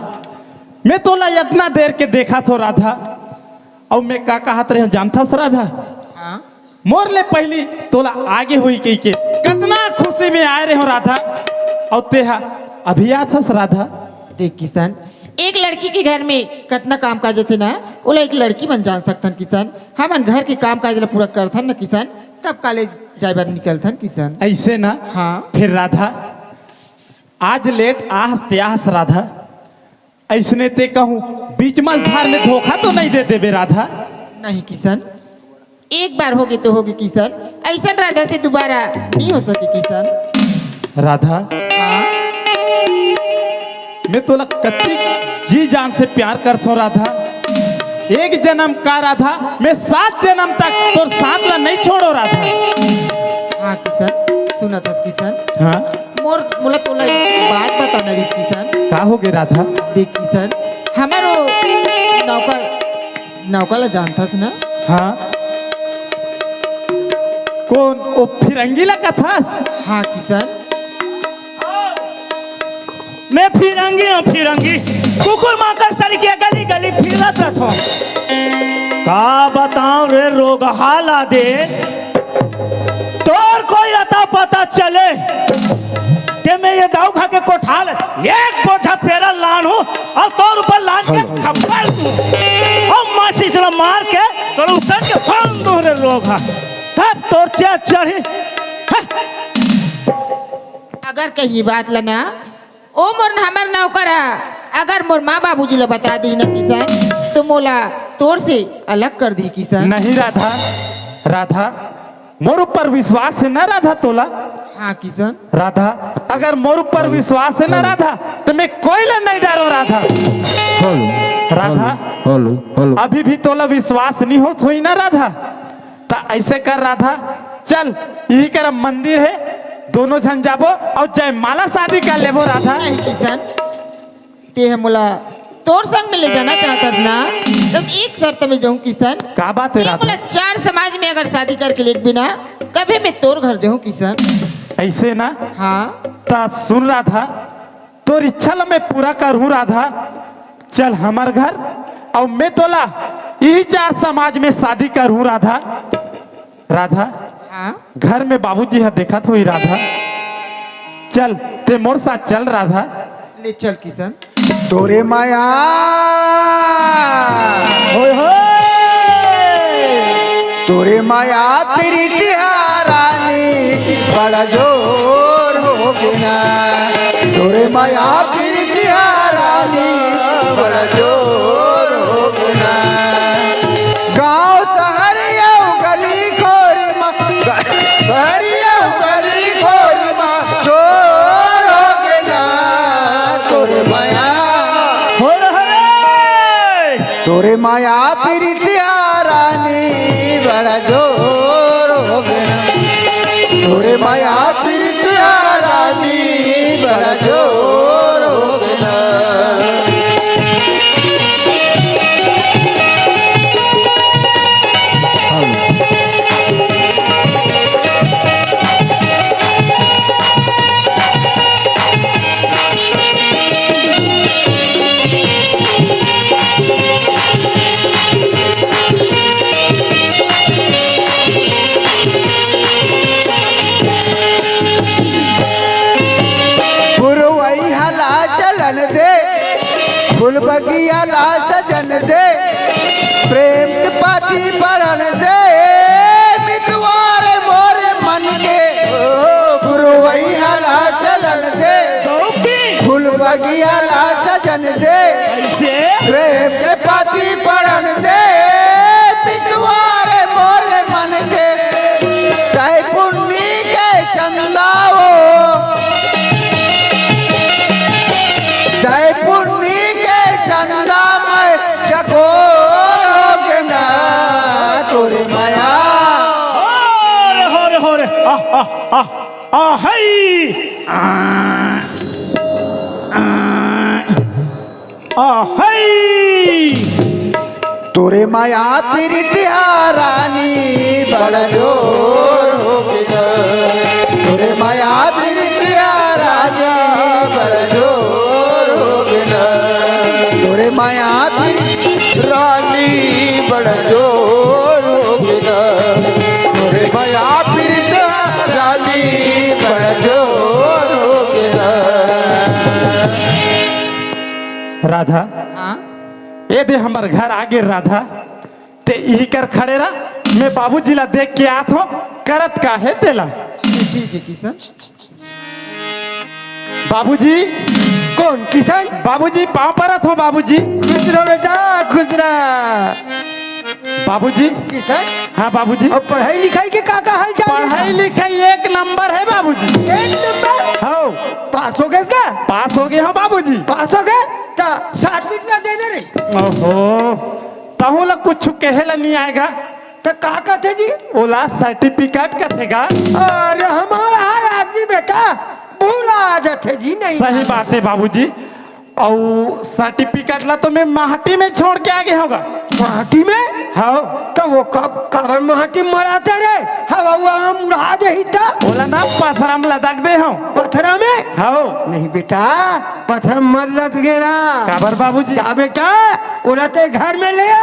मैं तोला इतना देर के देखा थो राधा, और मैं का कहत रहे जानता स राधा, हाँ मोर ले पहली तोला आगे हुई कही के कितना खुशी में आए रहे हो राधा, और तेहा अभी आता स राधा। देख किशन, एक लड़की के घर में कितना काम काज थे ना, वो एक लड़की बन जान सकतन किशन। हमन घर के काम काज ला पूरा करथन ना किशन, तब कॉलेज जाए बार निकलथन किशन। ऐसे ना हाँ फिर राधा आज लेट आहस त्याहस राधा, ऐसने ते कहूँ बीच मझधार में धोखा तो नहीं दे देबे राधा। नहीं किशन, एक बार होगी तो होगी किशन, ऐसा राधा से दोबारा नहीं हो सके किशन। राधा हाँ मैं तोला कत्ती जी जान से प्यार करता हूँ राधा, एक जन्म का राधा, मैं 7 जन्म तक तोर साथ ला नहीं छोड़ो राधा। हाँ किशन, सुना था किशन, हाँ मोर मोला तोला एक बात बताना रिस किशन। का हो गए राधा? देख किशन, हमारो नौकर ला जानथस ना? हाँ कौन ओ फिरंगी ला कथास? हाँ किशन, मैं फिरंगी हूँ फिरंगी, कुकुर माकर सर के गली गली फिरत रहता हूँ। का बताऊं रे रोग हाला दे, तोर कोई अता पता चले कि मैं ये दाऊ खा के कोठाल एक बोझा पेरा लान हूँ और तोर ऊपर लान के खपल दूँ और मासी से मार के तोर उसन के फान दूँ रे रोग हा, तब तोर चे चढ़ी। अगर कही बात लना ओ मोर हमर नौकर है, अगर मोर माँ बाबूजी ला बता दी ना किशन, तो मोला तोर से अलग कर दी किशन। नहीं राधा, राधा मोर ऊपर विश्वास है ना राधा तोला? हाँ किशन, राधा अगर मोर ऊपर विश्वास है ना राधा, तो मैं कोई ला नहीं डरो राधा। राधा अभी भी तोला विश्वास नहीं होत हुई ना राधा, तो ऐसे कर राधा, चल यही कर मंदिर है, दोनों जन जाबो और जयमाला शादी कर लेबो राधा। नहीं किशन, ते मोला तोर संग में ले जाना चाहता ना, तब एक शर्त में जाऊँ किशन। का बात है ते राधा? मोला 4 समाज में अगर शादी करके लेक बिना, तभी मैं तोर घर जाऊँ किशन। ऐसे ना? हाँ ता सुन राधा, तोर इच्छा ला मैं पूरा करूँ राधा, चल हमार घर और मैं तोला यही 4 समाज में शादी करूँ राधा। राधा हाँ घर में बाबूजी है देखत हुई राधा, चल ते मोर साथ चल राधा। ले चल किशन। तोरे माया होय होय तोरे माया तेरी तिहारानी बड़ा जोर हो बिना, तोरे माया तेरी तिहारानी बड़ा जोर हो बिना, गाँव शहरिया गली खोरी शहरिया गली खोरी चोर हो बिना, तोरे माया होय रे तोरे माया तेरी रानी बड़ा जोर हो गया, तोरे माया तेरी रानी बड़ा जोर हो गया। बगिया ला सजन दे प्रेम के पाती परण दे मितवारे मोरे मन के गुरुवैया ला चलन दे फूल बगिया ला सजन दे प्रेम के पाती परण दे मितवारे मोरे मन के चाहे पुन्नी के चंदाओ चाहे पुन्नी के चंदा में चकोरोगे ना तोरे माया हो रे तोरे माया प्रीतिया रानी बड़ा जोर होगे ना तोरे माया प्रीतिया राजा बड़ा जोर होगे ना तोरे माया रानी बड़ा जोर होगे ना तोरे माया प्रीतिया रानी बड़ा जोर होगे ना राधा हाँ ये दे हमार घर आगे राधा ते यही कर खड़े रहा मैं बाबूजी ला देख के आत हो करत का है तेला ठीक है किशन। बाबूजी कौन किशन? बाबूजी पाँव परत हो बाबूजी खुश रहो बेटा, खुश रह। बाबूजी किशन, हाँ बाबूजी और पढ़ाई लिखाई के का हाल चाल? पढ़ाई लिखाई 1 नंबर है बाबूजी। 1 नंबर? हाँ पास हो गए क्या? पास हो गए हो बाबूजी। पास हो गए तो सर्टिफिकेट ना देने रे। ओहो तहु ला कुछ कहेला नहीं आएगा तो का कहते जी? ओला सर्टिफिकेट कथेगा। अरे हमारा हर आदमी बेटा भूला आ जाते जी। नहीं सही बात है बाबूजी। और सर्टिफिकेट ला तो मैं माटी में छोड़ के आगे होगा। माटी में? हाँ तो वो कब कबर माटी मराते रे हवा हुआ मुड़ा दे ही था। ओला ना पत्थर में लदक दे हो पत्थरा में? हाँ नहीं बेटा पत्थर मत लग गेरा। काबर बाबूजी। क्या बेटा उड़ते घर में ले आ।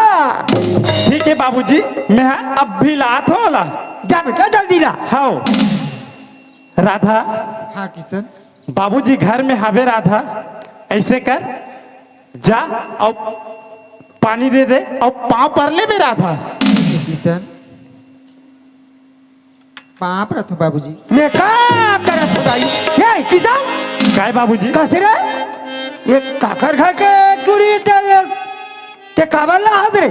ठीक है बाबूजी मैं अब भी लात हो ला। जा बेटा जल्दी ला। हाँ राधा हाँ किशन। बाबूजी घर में हवे राधा ऐसे कर जा और पानी दे दे और पाँव पर ले मेरा था। किशन पाप रथ बाबूजी। मैं का करत खुदाई क्या किसान? काय बाबूजी कैसे रे ये काकर घर के टूरी ते काबर ला हाथ रे?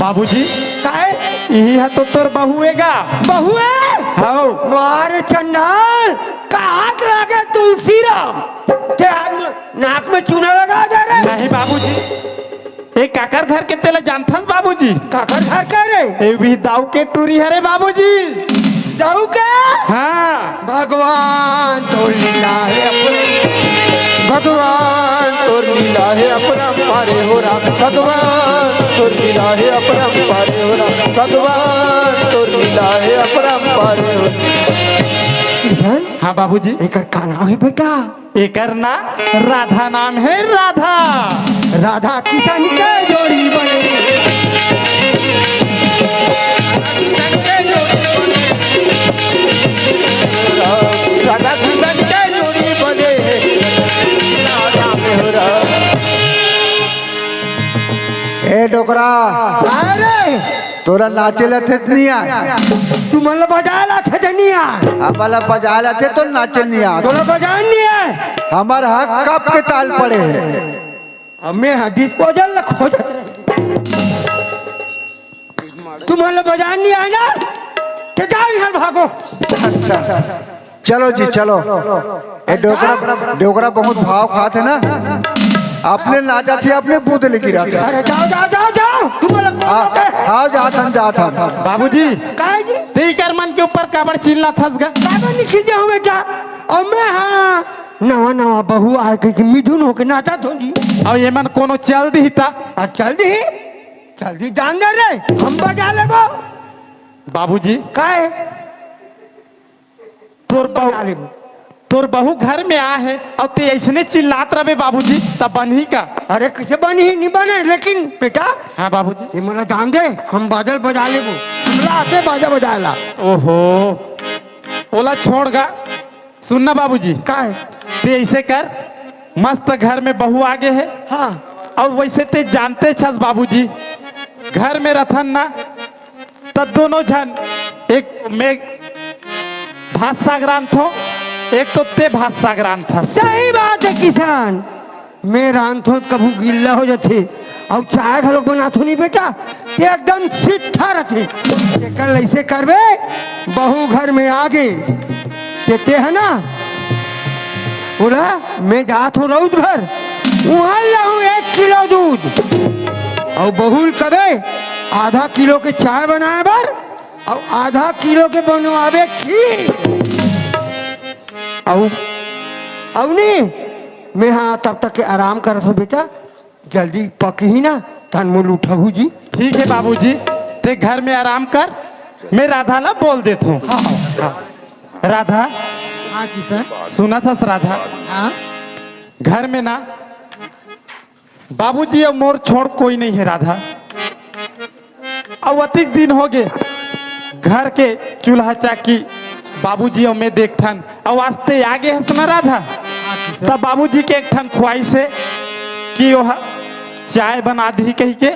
बाबूजी काहे? यही है तो तोर बहुएगा। बहू है? हाँ मारे चंडाल का हाथ लगे तुलसी राम ते नाक में चूना लगा जा रे। नहीं बाबूजी एक काकर घर के तेला जानथस बाबूजी। काकर घर का रे? ये भी दाऊ के टूरी है रे बाबूजी। दाऊ के? हाँ भगवान तो लीला है भगवान तोर लीला है अपरंपारे हो राम भगवान तोर लीला है अपरंपारे हो राम भगवान तोर लीला है अपरंपारे हो। किशन हाँ बाबूजी एकर का नाम है बेटा? एकर ना राधा नाम है राधा। राधा किशन के जोड़ी बने। राधा किशन के जोड़ी बने ए डोकरा अरे तोरा नाचे लथे नहीं आ तू मन बजा ला थे जनिया हमारा बजा लथे तो नाचे नहीं आ तोला बजान नहीं है। हमार हक कब के ताल पड़े है। अब मैं डिस्पोजल खोजत रही। तू मन बजान नहीं आए ना तो जाओ यहाँ भागो। अच्छा चलो जी चलो। ए डोकरा डोकरा बहुत भाव खाते ना अपने नाचा थे अपने बूंद लेके रहा था। अरे जाओ जाओ जाओ जाओ तू मन आओ जात हम बाबूजी काहे जी? ते कर मन के ऊपर काबर चिल्ला थस गा। काबर नहीं खींचे हो बेटा? और मैं हाँ नवा नवा बहू आ के मिथुन होके नाचा थोड़ी। और ये मन कोनो चल दी था। चल दी जान दे रे हम बजा लेबो। बाबूजी काहे? तोर बहू घर में आ है और ते ऐसने चिल्लात रहे बाबूजी तब बनी का। अरे कैसे बनी ही नहीं बने लेकिन बेटा हाँ बाबूजी ये मला जान दे हम बादल बजा लेबो। हमरा आते बाजा बजाला। ओहो ओला छोड़ गा। सुनना बाबूजी काहे? ते ऐसे कर मस्त घर में बहू आगे है हाँ और वैसे ते जानते छस बाबूजी, घर में रथन ना तब दोनों जन, एक मैं भात सागरान थो, एक तो ते भात सागरान था। सही बात है किसान, मैं रांधो कभू गिल्ला हो जाते और चाय घलो बनाथो नहीं बेटा, ते एकदम सिट्ठा रहते। कल ऐसे करबे बहू घर में आगे ते है ना, बोला मैं जात हो रउत घर, वहाँ लाऊं 1 किलो दूध और बहुल कबे आधा किलो के चाय बनाए बर और आधा किलो के बनवावे खीर और नहीं मैं हाँ तब तक के आराम करत हो बेटा, जल्दी पक ही ना तन मोल उठहू जी। ठीक है बाबूजी, ते घर में आराम कर, मैं राधा ला बोल देता हूँ। राधा, हाँ किसान। सुना था राधा, हाँ घर में ना बाबूजी और मोर छोड़ कोई नहीं है राधा, अब अतिक दिन हो गए घर के चूल्हा चाकी बाबूजी और मैं देखथन, और वास्ते आगे हंस ना राधा। हाँ किसान। तब बाबूजी के एक ठन ख्वाहिश है कि वह चाय बना दी कही के,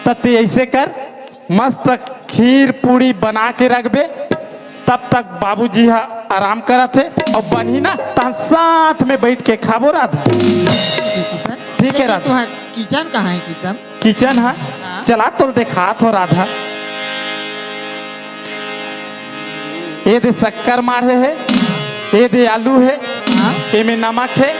तब ऐसे कर मस्त खीर पूड़ी बना के रखबे, तब तक बाबूजी हा आराम करत है और बनी ना तहाँ साथ में बैठ के खाबो राधा। किसान। ठीक है लेकिन राधा। तुम्हार किचन कहाँ है किसान? किचन है, हाँ। चला तो देखा तो राधा, ये दे शक्कर मारे है, ये दे आलू है, हाँ ये में नमक है,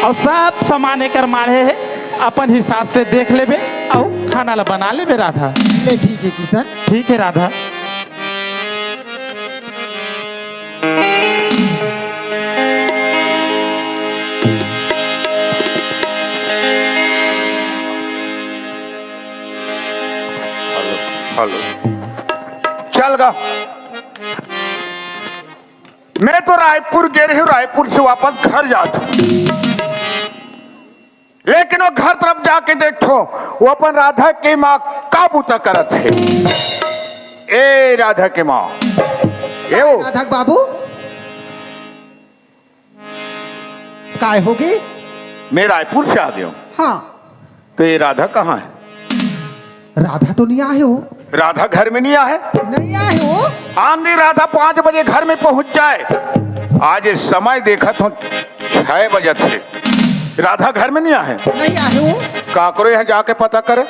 और सब सामान एकर मारे है, अपन हिसाब से देख लेबे और खाना ला बना लेबे राधा। ले ठीक है किसान। ठीक है राधा। हेलो, चल गा, मैं तो रायपुर गए रही हूँ, रायपुर से वापस घर जाता हूँ, लेकिन वो घर तरफ जाके देखो वो अपन राधा की माँ का बूता करत है। ए राधा की माँ, ए वो राधक बाबू काय होगी? मैं रायपुर से आ गया हूँ, हाँ तो ये राधा कहाँ है? राधा तो नहीं आए हो? राधा घर में नहीं आए? नहीं आए हो? आंधी राधा 5 बजे घर में पहुंच जाए, आज इस समय देखा तो 6 बजे थे, राधा घर में नहीं आए। नहीं आए हो? काकरो यहाँ जाके पता करे।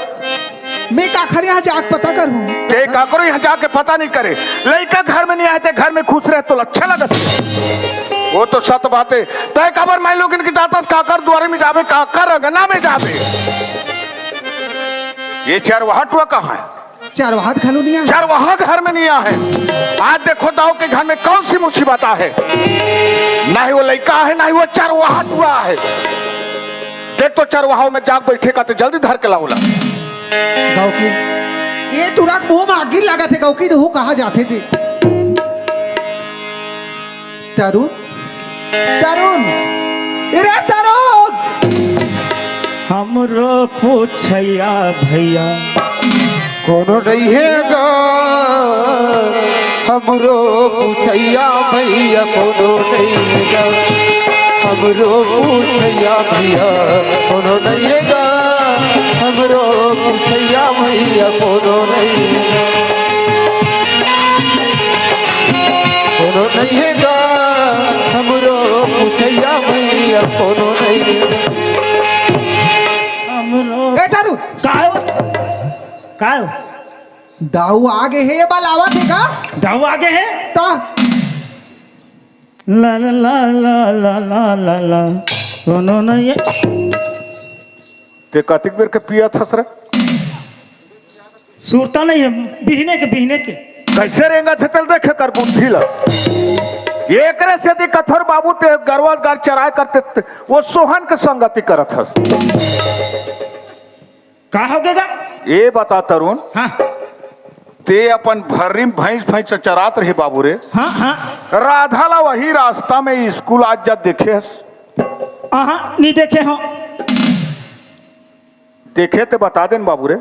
मैं काखर यहाँ जाके पता करूँ? ते काकरो यहाँ जाके पता नहीं करे, लड़का घर में नहीं आए थे, घर में खुश रहे तो अच्छा लगत है। वो तो सत बात है, तय खबर मैं लोग इनकी जाता काकर द्वारे में जावे, काकर अगना में जावे। ये चरवाहटुआ कहाँ है? चरवाहा घलो नहीं आए? चरवाहा घर में नहीं आए। आज देखो दाऊ के घर में कौन सी मुसीबत है, ना ही वो लड़का है ना ही वो चरवाहटुआ है। देख तो चरवाहा में जाग बैठेगा तो जल्दी धर के लाओला। गाँव की ये तुरक मुंह में आगी लगा थे, गाँव की तो कहाँ जाते थे? तरुण, तरुण, अरे तरुण, हमरो पूछैया भैया कोनो नहीं है गा, हमरो पूछैया भैया कोनो नहीं है गा, हमरो पूछैया भैया कोनो नहीं है गा, हमरो पूछैया भैया कोनो नहीं है गा, कोनो नहीं है गा, हमरो पूछैया भैया कोनो नहीं है गा। हमरो ए तरुण, कायो दाऊ आगे है, ये बाल आवा थे का? दाऊ आगे है, ता ला ला ला ला ला ला ला ला, कोनो नहीं है। ते कतिक बेर के पिया थस रे? सूरता नहीं है, बिहने के कैसे रहेगा थे तल देखे कर बुद्धि ला। ये करे से यदि कथर बाबू ते गरवा गार चराय करते वो सोहन के संगति करत हस। का हो गएगा? ये बता तरुण, हाँ ते अपन भर्री भैंस भैंस चरात रहे बाबू रे, हाँ हाँ राधा ला वही रास्ता में स्कूल आज जब देखे हस? हाँ नहीं देखे हो। देखे ते बता देन बाबू रे।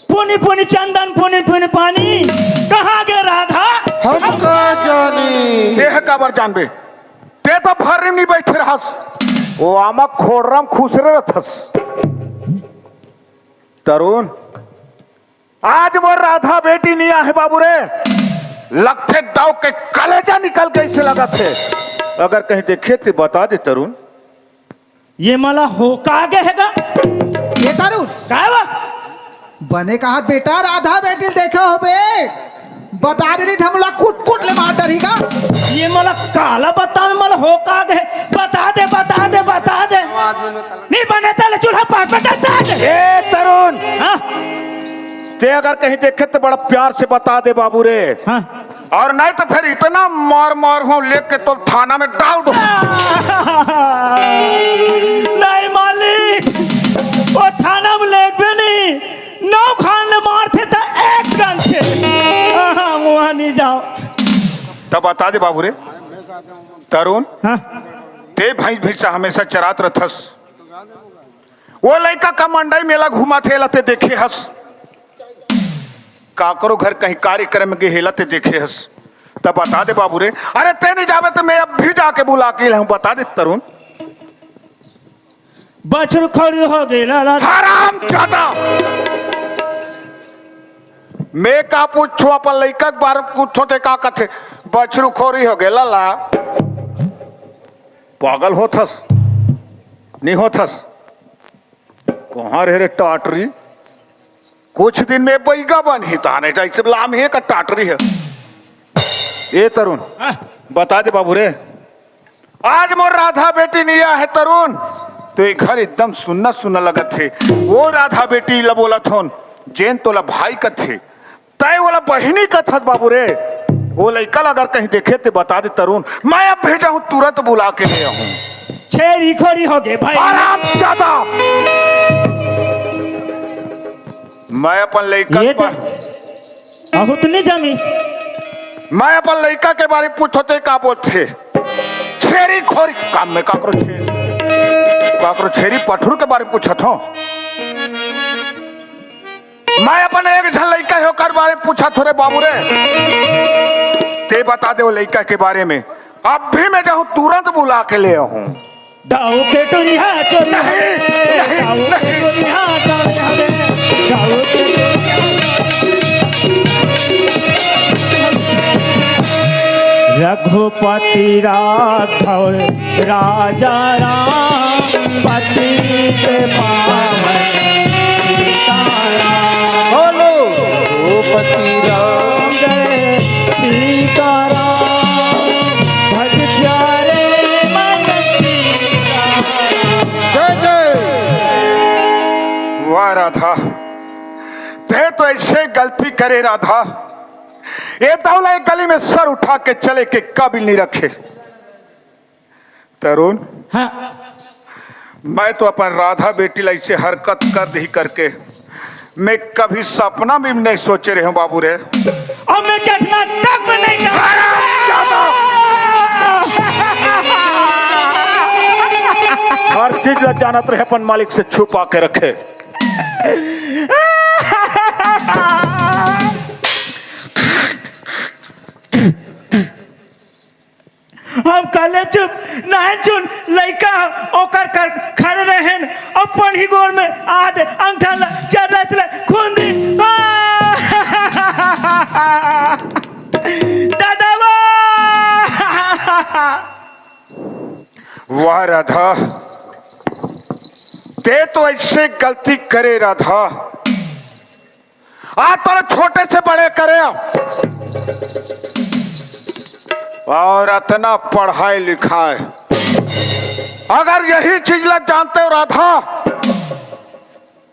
पुनी पुनी चंदन पुनी पुनी पानी, कहाँ गए राधा? हम का जानी देह काबर जानबे, ते तो भर्री नहीं बैठे रहस, वो आमा खोड़राम खुश रहथस। तरुण आज वो राधा बेटी नहीं है बाबू रे, लगते दाव के कलेजा निकल के इसे लगा थे। अगर कहीं देखे तो बता दे तरुण। ये मला हो का आगे हैगा ये तरुण काय बा बने कहा बेटा राधा बेटी देखो हो बे, बता दे नहीं हमला कुट कुट ले मार डरी का। ये मला काला बता में मला हो का आगे है। बता दे बता दे बता दे नहीं बने तो चूल्हा पाक में बता दे। ए तरुण हाँ ते अगर कहीं देखे तो बड़ा प्यार से बता दे बाबू रे, हाँ और नहीं तो फिर इतना मार मार हूं लेके तो थाना में डाल दो। नहीं मालिक वो थाना में ले भी नहीं, नौ खान ने मार थे तो एक गन से वहां नहीं जाओ। तब बता दे बाबू रे तरुण, हाँ ते भाई भैंसा हमेशा चरात रथस, वो लड़का का मंडई मेला घुमा थे लते देखे हस, काकरो घर कहीं कार्यक्रम के हेलते देखे हस। तब बता दे बाबू रे। अरे ते नहीं जावे तो मैं अब भी जाके बुला के लाऊं। बता दे तरुण। बछरू खड़ी हो गई ला हराम जादा मैं का पूछो अपन लड़का के बारे में पूछो ते का कथे बछरू खोरी हो गेला ला। पागल होथस नहीं होथस, कहाँ रहे रे टाटरी, कुछ दिन में बैगा बन ही ताने जैसे लाम है का टाटरी है। ए तरुण बता दे बाबू रे, आज मोर राधा बेटी नहीं है तरुण, तो ये घर एकदम सुनना सुनना लगा थे। वो राधा बेटी ला बोला थोन जेन तोला भाई का थे तय वाला बहिनी का था बाबू रे। वो लड़का अगर कहीं देखे तो बता दे तरुण, मैं अब भेजा हूं तुरंत बुला के ले आऊं। छेरी खोरी हो गए भाई। आराम ज्यादा मैं अपन लड़का ये तो बहुत नहीं जमी। मैं अपन लड़का के बारे में पूछते का बोलते छेरी खोरी काम में काकरो छेरी पठुर के बारे में पूछत हो। मैं अपन एक झन लड़का होकर बारे में पूछा थोड़े बाबू रे, ते बता दे वो लड़का के बारे में। अब भी मैं जाऊं तुरंत बुला के ले आऊं। दाऊ के टोरी है चोरी है, दाऊ के टोरी है चोरी है, दाऊ के टोरी है। रघुपति राघव राजा राम पति के पावन सीताराम। बोलो रघुपति राम जय सीताराम भज प्यारे मन सीताराम। जय जय। वाह राधा, ते तो ऐसे गलती करे राधा, ये दौला एक गली में सर उठा के चले के काबिल नहीं रखे। तरुण हाँ मैं तो अपन राधा बेटी ला ऐसे हरकत कर दी करके मैं कभी सपना में नहीं सोचे रहे हूं बाबू रे। और मैं चखना तक में नहीं हर चीज लग जानत रहे अपन मालिक से छुपा के रखे। हम कले चुप नहीं चुन लड़का ओकर कर खड़े रहेन अपन ही गोर में आद अंगठा चला चला खून दी दादा वाह राधा, ते तो ऐसे गलती करे राधा, आ तो छोटे से बड़े करे और इतना पढ़ाई लिखाई। अगर यही चीज लग जानते हो राधा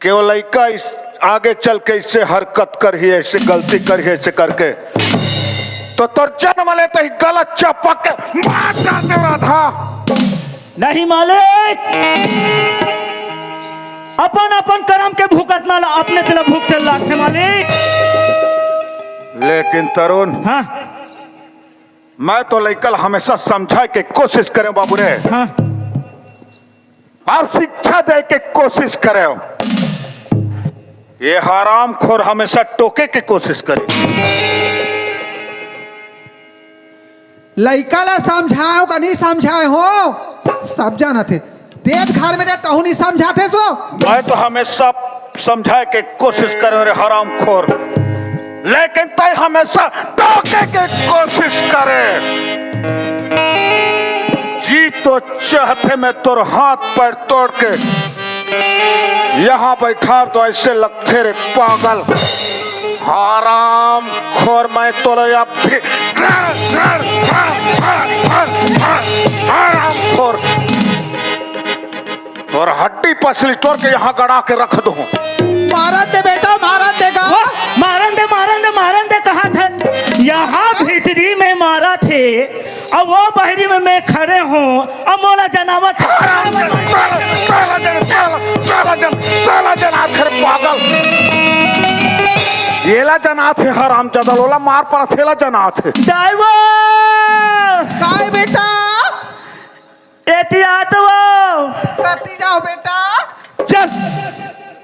कि वो लड़का इस आगे चल के इससे हरकत कर ही ऐसे गलती कर ही ऐसे करके तो तोर जन्म लेते ही गलत चपक के मार जाते हो राधा। नहीं मालिक, अपन अपन कर्म के भूकत ना अपने चला भूख चल लाखे मालिक। लेकिन तरुण हाँ मैं तो लड़का हमेशा समझा के कोशिश करे बाबू रे, हाँ और शिक्षा दे के कोशिश करे। ये हराम खोर हमेशा टोके की कोशिश करे। लड़का ला समझाओ का नहीं समझाए हो सब जाना थे, देख घर में रहता हूँ नहीं समझाते सो। मैं तो हमेशा समझाए के कोशिश करे रे हराम खोर, लेकिन तय हमेशा टोके के कोशिश करे। जी तो चाहते मैं तोर हाथ पैर तोड़ के यहाँ बैठा तो ऐसे लगते रे पागल हराम खोर। मैं तो हराम खोर तोर हड्डी पसली तोड़ के यहाँ गड़ा के रख दो। मारन दे बेटा, मारन देगा। मारन दे कहा था, यहाँ भीतरी में मारा थे और वो बहरी में मैं खड़े हूँ और मोला जनावत पागल येला जनाथ है हराम जदल ओला मार पर थेला जनाथ है। ड्राइवर काय बेटा, एहतियात वो करती जाओ बेटा। चल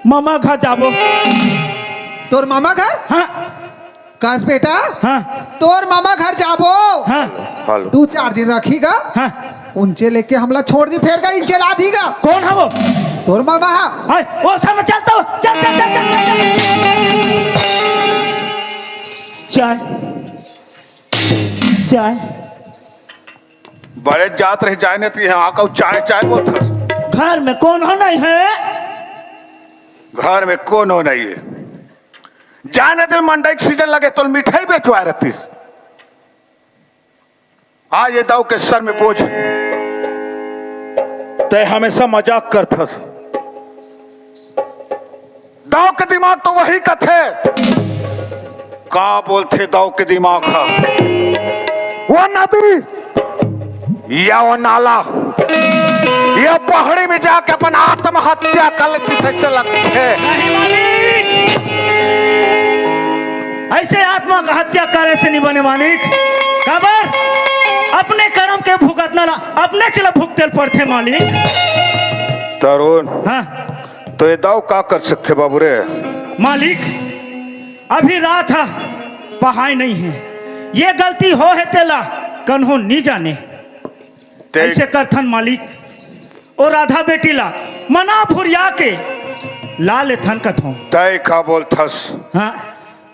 मामा घर जाबो। तोर मामा घर? हाँ कस बेटा, हाँ तोर मामा घर जाबो। हाँ हेलो 2-4 दिन रखीगा, हाँ उनचे लेके हमला छोड़ दी, फेर का इनचे ला दीगा। कौन है वो? तोर मामा है। हाय वो सब चलता हूँ, चल चल चल चल चाय बड़े जात रहे जाने तो यहाँ आकर चाय चाय बोलता। घर में कौन हो नहीं है? घर में कौन हो नहीं है? जाने दिल मंडई की सीजन लगे तो मिठाई बेचवा रहती। आज ये दाऊ के सर में बोझ ते हमेशा मजाक करता। दाऊ के दिमाग तो वही कथे का बोलते दाऊ के दिमाग का वो नदी या वो नाला या पहाड़ी में जाके अपन आत्महत्या कर लेती से लगते। ऐसे आत्मा का हत्या करे से नहीं बने मालिक। खबर अपने कर्म के भुगतना अपने चला भुगते पड़ते मालिक। तरुण हाँ तो ये दाव का कर सकते बाबू रे? मालिक अभी रात है, पहाड़ नहीं है, ये गलती हो है तेला कन्हो नहीं जाने ऐसे करथन मालिक। और राधा बेटी ला मना फुरिया के ला ले थन कथों तय का बोलथस। हाँ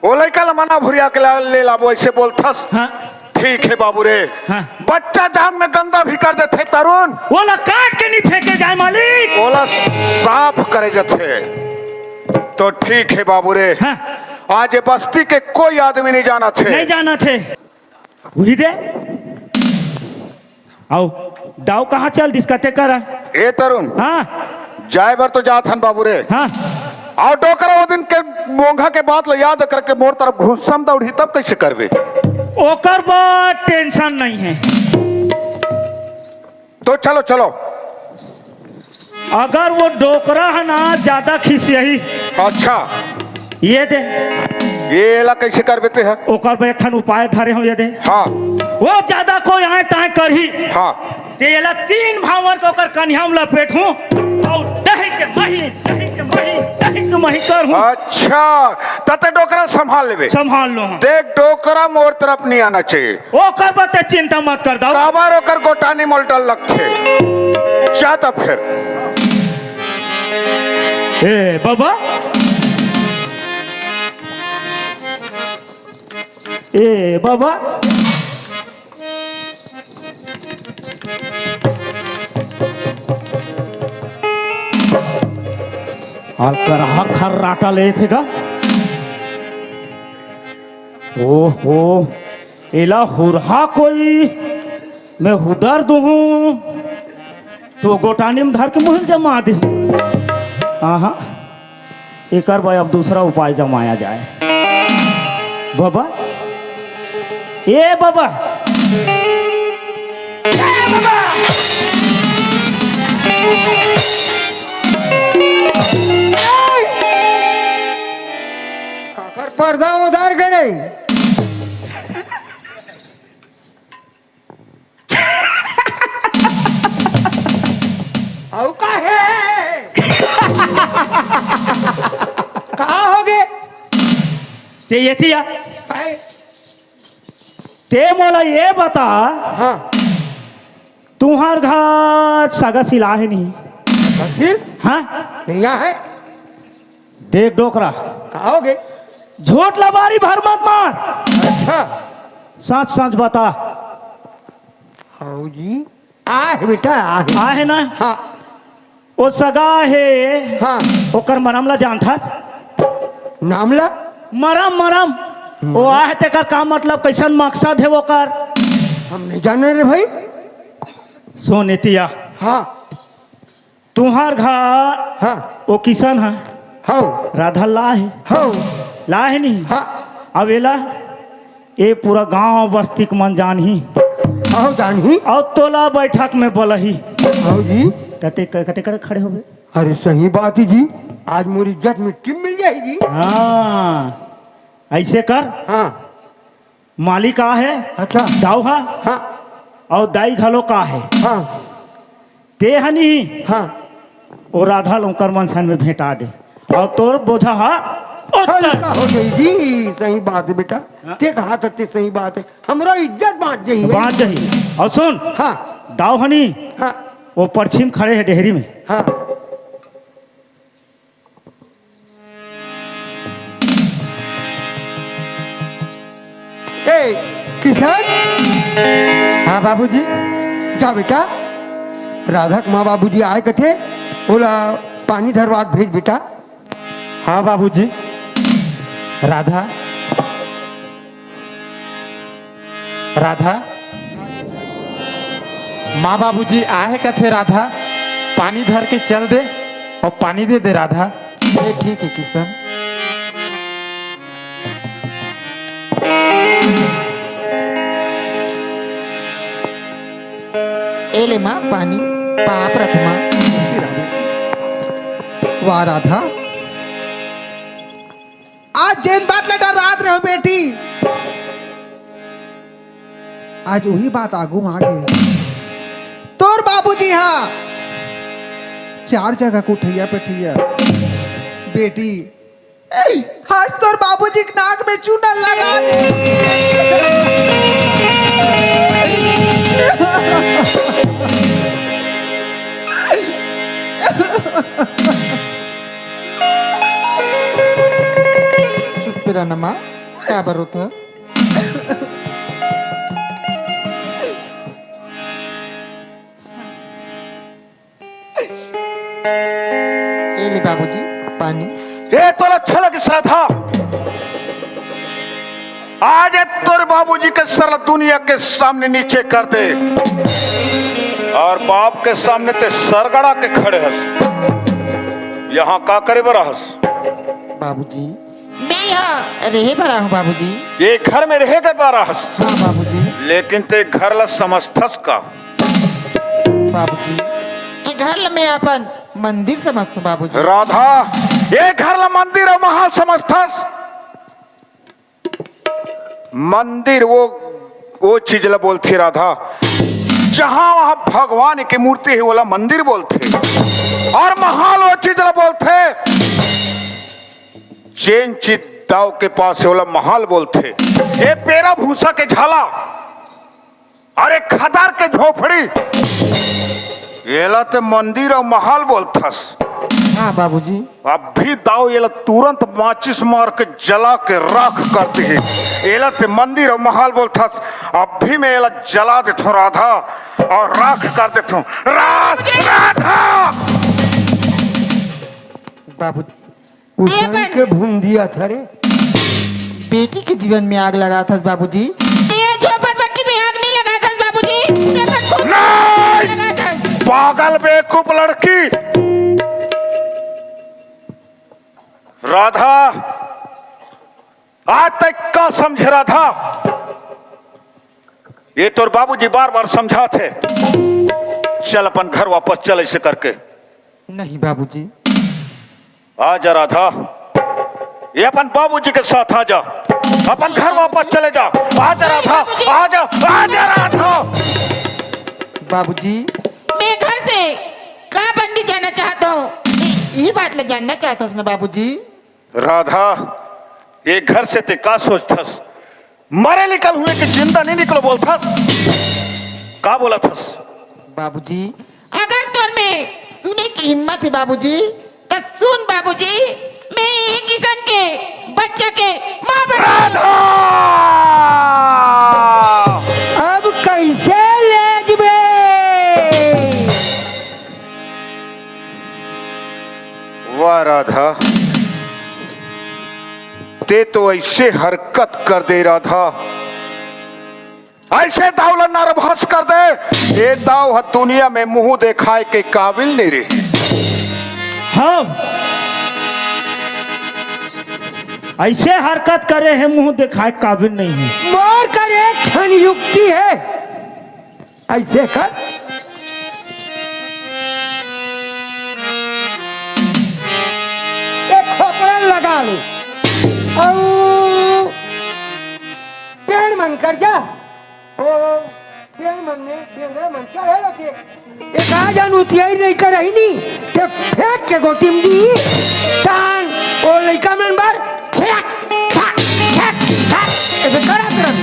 वो लड़का ला मना भुरिया के ले ला वो ऐसे बोलथस। हाँ ठीक है बाबू रे। हाँ बच्चा जांग में गंदा भी कर देते तरुण, वो ला काट के नहीं फेंके जाए मालिक। बोला साफ करे जाते तो ठीक है बाबू रे। हाँ आज ये बस्ती के कोई आदमी नहीं जाना थे। नहीं जाना थे। वही दे आओ दाव कहाँ चल दिसकते कर। ए तरुण हाँ जाए बर तो जात हन बाबू रे। हाँ और डोकरा वो दिन के मोंघा के बात ला याद करके मोर तरफ घुसम दौड़ी तब कैसे करबे? ओकर बात टेंशन नहीं है। तो चलो चलो। अगर वो डोकरा है ना ज्यादा खिसियही अच्छा ये दे, ये ला कैसे कर बेते हैं? ओकर पे एक ठन उपाय धरे हो ये दे। हाँ वो ज्यादा कोई आए ताए करही हाँ ते येला 3 भावर को ओकर कन्या में लपेट हूं और दही के मही कर हूं। अच्छा तते डोकरा संभाल लेबे। संभाल लो हम। देख डोकरा मोर तरफ नहीं आना चाहिए। ओकर बात चिंता मत कर दो। काबर ओकर गोटानी मोल्टल लगते चाहता फिर। ए बाबा ए बाबा कर खर्राटा ले थे का। ओहो एला हुरहा कोई मैं हुदर दूं तो गोटानी में धर के मुहिल जमा दे। हाँ एक भाई अब दूसरा उपाय जमाया जाए। बाबा ए बाबा पर्दा उधार करे औ का है कहा हो गए ते ये थिया ते मोला ये बता। हाँ तुम्हार घर सगा सिला है नहीं? फिर हाँ भैया है देख डोकरा, आओगे? झूठ लबारी भर मत मार, अच्छा सच सच बता। हाँ जी, आहे बेटा आहे। आहे ना? हाँ वो सगा है, हाँ। ओकर मरमला जानथस? नामला? मरम मरम, वो आहे तेकर का मतलब, कैसन मकसद है ओकर? हम नहीं जाने रे भाई। सो नीतिया, हाँ तुम्हार घर हाँ वो किसन है, हाँ राधा ला है, हाँ ला है नहीं? हाँ अवेला ये पूरा गांव बस्ती के मन जान ही, हाँ जानी। और तोला बैठक में बोलही हाँ जी। कते कते करे खड़े हो गए। अरे सही बात है जी, आज मोरी इज्जत मिट्टी में मिल जाएगी। हाँ ऐसे कर, हाँ मालिक का है, अच्छा दाऊ हा, हाँ और दाई घलो का है, हाँ ते हनी हाँ। और राधा लौकर मनसन में भेंटा दे, और तोर बोझा हा हल्का हो गई जी, सही बात है बेटा। ते कहा था ते सही बात है, हमरा इज्जत बांट जाइए। बात जही। और सुन, हाँ दाऊ हनी हाँ वो पश्चिम खड़े है डेहरी में, हाँ। ए किशन। हाँ बाबूजी। जा बेटा, राधा के माँ बाबूजी आए कथे, बोला पानी धरवा भेज बेटा। हाँ बाबूजी। राधा, राधा, माँ बाबूजी आए कथे राधा, पानी धर के चल दे और पानी दे दे राधा। ये ठीक है किशन। एले माँ पानी, पाप रथमा। वाह राधा, आज जैन बात लटा रात रहो बेटी, आज वही बात आगू आ गई। तोर बाबूजी हाँ 4 जगह को ठैया पे ठैया बेटी, आज तोर बाबूजी के नाक में चूना लगा दे। चुप पे रहना माँ, क्या बरो था? एले बाबूजी पानी। ये तो अच्छा लग श्रद्धा, आज ये तोरे बाबूजी के सर दुनिया के सामने नीचे कर दे, और बाप के सामने ते सरगड़ा के खड़े हस। यहाँ का करे बरा हस? बाबूजी मैं यहाँ रहे भरा हूँ बाबूजी। ये घर में रहे कर बरा हस, हाँ बाबूजी। लेकिन ते घर ला समझथस का? बाबूजी ये घर में अपन मंदिर समझता हूँ बाबूजी। राधा, ये घर ला मंदिर और महल समझथस? मंदिर वो चीज ला बोलती राधा, जहां वहां भगवान की मूर्ति है बोला मंदिर बोलते, और महल वो चीज ला बोलते चैन चित दाव के पास है बोला महल बोलते। ये पेरा भूसा के झाला, अरे खदार के झोपड़ी, ये ला ते मंदिर और महल बोलथस। हाँ बाबूजी। अब भी दाव ये तुरंत माचिस मार के जला के राख करती है, ये ते मंदिर और महल बोलथस। अब भी मैं ये जला देता हूँ राधा, और राख कर देता हूँ। राधा बाबूजी उसन के भून दिया था रे। बेटी के जीवन में आग लगा था बाबूजी। झोपड़पट्टी में आग नहीं लगा था बाबूजी, नहीं! पागल बेवकूफ लड़की राधा, आज तक का समझे राधा? ये तो बाबूजी बार बार समझा थे, चल अपन घर वापस चल ऐसे करके। नहीं बाबूजी। आजा राधा, ये अपन बाबूजी के साथ आजा, अपन घर वापस चले जा। आजा राधा, आजा, आजा राधा। बाबूजी मैं घर से कहाँ बंदी जाना चाहता हूँ, यही बात ले जानना चाहता हूँ ना बाबूजी। राधा, ये घर से ते का सोचथस? मरे निकल हुए कि जिंदा नहीं निकलो बोलथस? का बोला थस? बाबूजी अगर तुम में सुने की हिम्मत है बाबूजी तो सुन बाबूजी, मैं ही किशन के बच्चा के माँ बन राधा अब कैसे ले जबे? वाह राधा, ते तो ऐसे हरकत कर दे राधा, ऐसे दावला नरभस कर दे, ये दाव दुनिया में मुंह दिखाए के काबिल नहीं रही। हाँ, ऐसे हरकत करे है मुंह दिखाए काबिल नहीं है। मोर कर एक खन युक्ति है, ऐसे कर। एक खोपड़ा लगा लो और पेड़ मन कर जा। ओ पेड़ मन में पेड़ मन क्या है रखे? एक आ जान उतियाई नहीं कर रही नहीं, ते फेंक के गोटिम दी तान ओ लइका मन बार फेंक फेंक फेंक फेंक ऐसे करा तरह।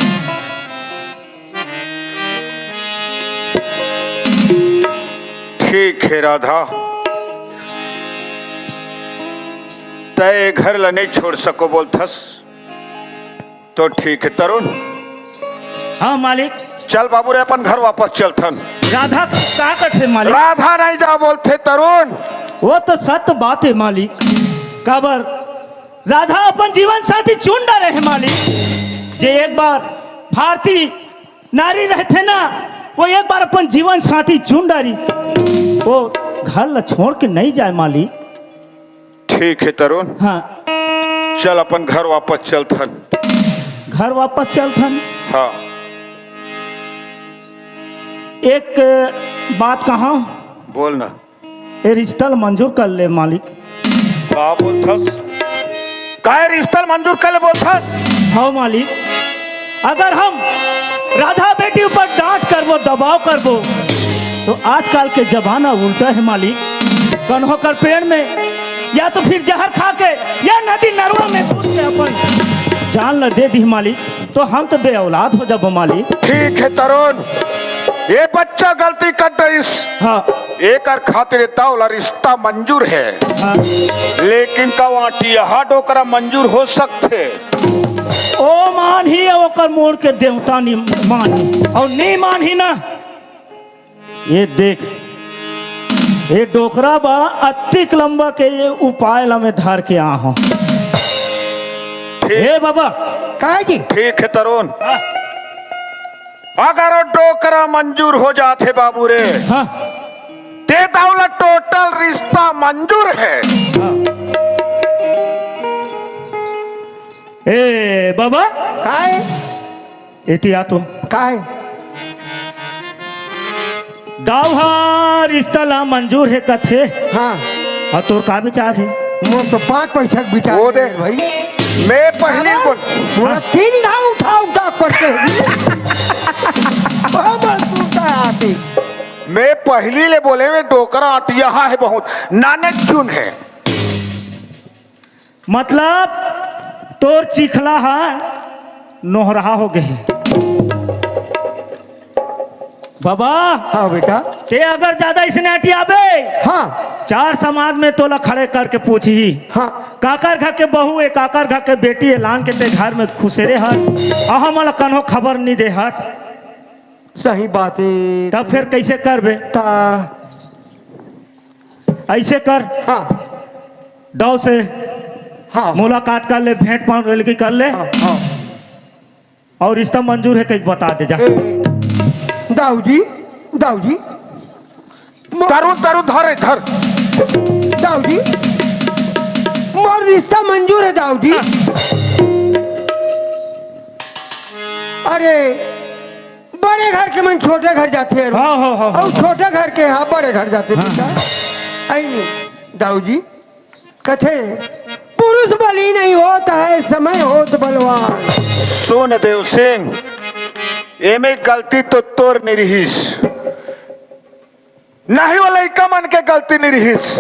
ठीक है राधा, तय घर ला नहीं छोड़ सको बोलथस तो ठीक है तरुण, हाँ मालिक। चल बाबू रे अपन घर वापस चलथन। राधा का करते मालिक? राधा नहीं जा बोलते तरुण। वो तो सत्य बात है मालिक, काबर राधा अपन जीवन साथी चुन रहे है मालिक। जे एक बार भारतीय नारी रहते ना, वो एक बार अपन जीवन साथी चुन डारी, वो घर ला छोड़ के नहीं जाए मालिक। ठीक है तरुण, हाँ चल अपन घर वापस चलथन। घर वापस चलथन। हाँ एक बात कहा, बोल ना। ये रिश्ता मंजूर कर ले मालिक। का बोलथस? काय रिश्ता मंजूर कर ले बोलथस? हाँ मालिक, अगर हम राधा बेटी ऊपर डांट करबो दबाव करबो तो आजकल के जमाना उल्टा है मालिक। कन्हो कर पेड़ में या तो फिर जहर खा के या नदी नरवा में कूद के अपन जान ल दे दी मालिक, तो हम तो बे औलाद हो जाबो मालिक। ठीक है तरुण, ये बच्चा गलती कर रहीस, हाँ एक खातिर तावला रिश्ता मंजूर है, हाँ। लेकिन का वाटिया डोकरा मंजूर हो सकते? ओ मान ही ओकर मोड़ के देवता नहीं मानी और नहीं मान ही ना। ये देख, ये डोकरा बा अतिक लंबा के ये उपाय ला में धार के आ हूं। हे बाबा कहा जी? ठीक है तरुण, अगर वो डोकरा मंजूर हो जाते बाबू रे, हाँ ते तावला टोटल रिश्ता मंजूर है। ए बाबा कहा है? एटिया तो कहा है? दावा रिश्ता ला मंजूर है कथे। हाँ, और तोर का विचार है? मोर तो 5 पैसा बिटा वो दे भाई। मैं पहली बोल मोरा 3 घाव उठा उठा करते आते। मैं पहली ले बोले में डोकरा अटिया है बहुत नाने चुन है। मतलब तोर चिखला है नोहरा हो गए बाबा। हाँ बेटा। ते अगर ज्यादा इसने हटियाबे, हाँ 4 समाज में तोला खड़े करके पूछी, हाँ काकर घर के बहू है, काकर घर के बेटी ऐलान के ते घर में खुशरे हर अहा मला कन्हो खबर नहीं दे हर। सही बात है। तब फिर कैसे कर बे? ऐसे कर, हाँ दाव से हाँ मुलाकात कर ले, भेंट पानी कर ले, हाँ हाँ। और रिश्ता मंजूर है कहीं बता दे जा। दाऊ जी, दाऊ जी, तरुण तरुण धर धर। दाऊ जी, मोर रिश्ता मंजूर है दाऊ जी। अरे बड़े घर के मन छोटे घर जाते हैं। हाँ हाँ हाँ और छोटे घर के यहाँ बड़े घर जाते हैं। आई दाऊ जी कथे पुरुष बली नहीं होता है, समय होत बलवान। सुन देव सिंह, एमे गलती तो तोर नहीं रहीस, नहीं वाला इका मन के गलती नहीं रहीस,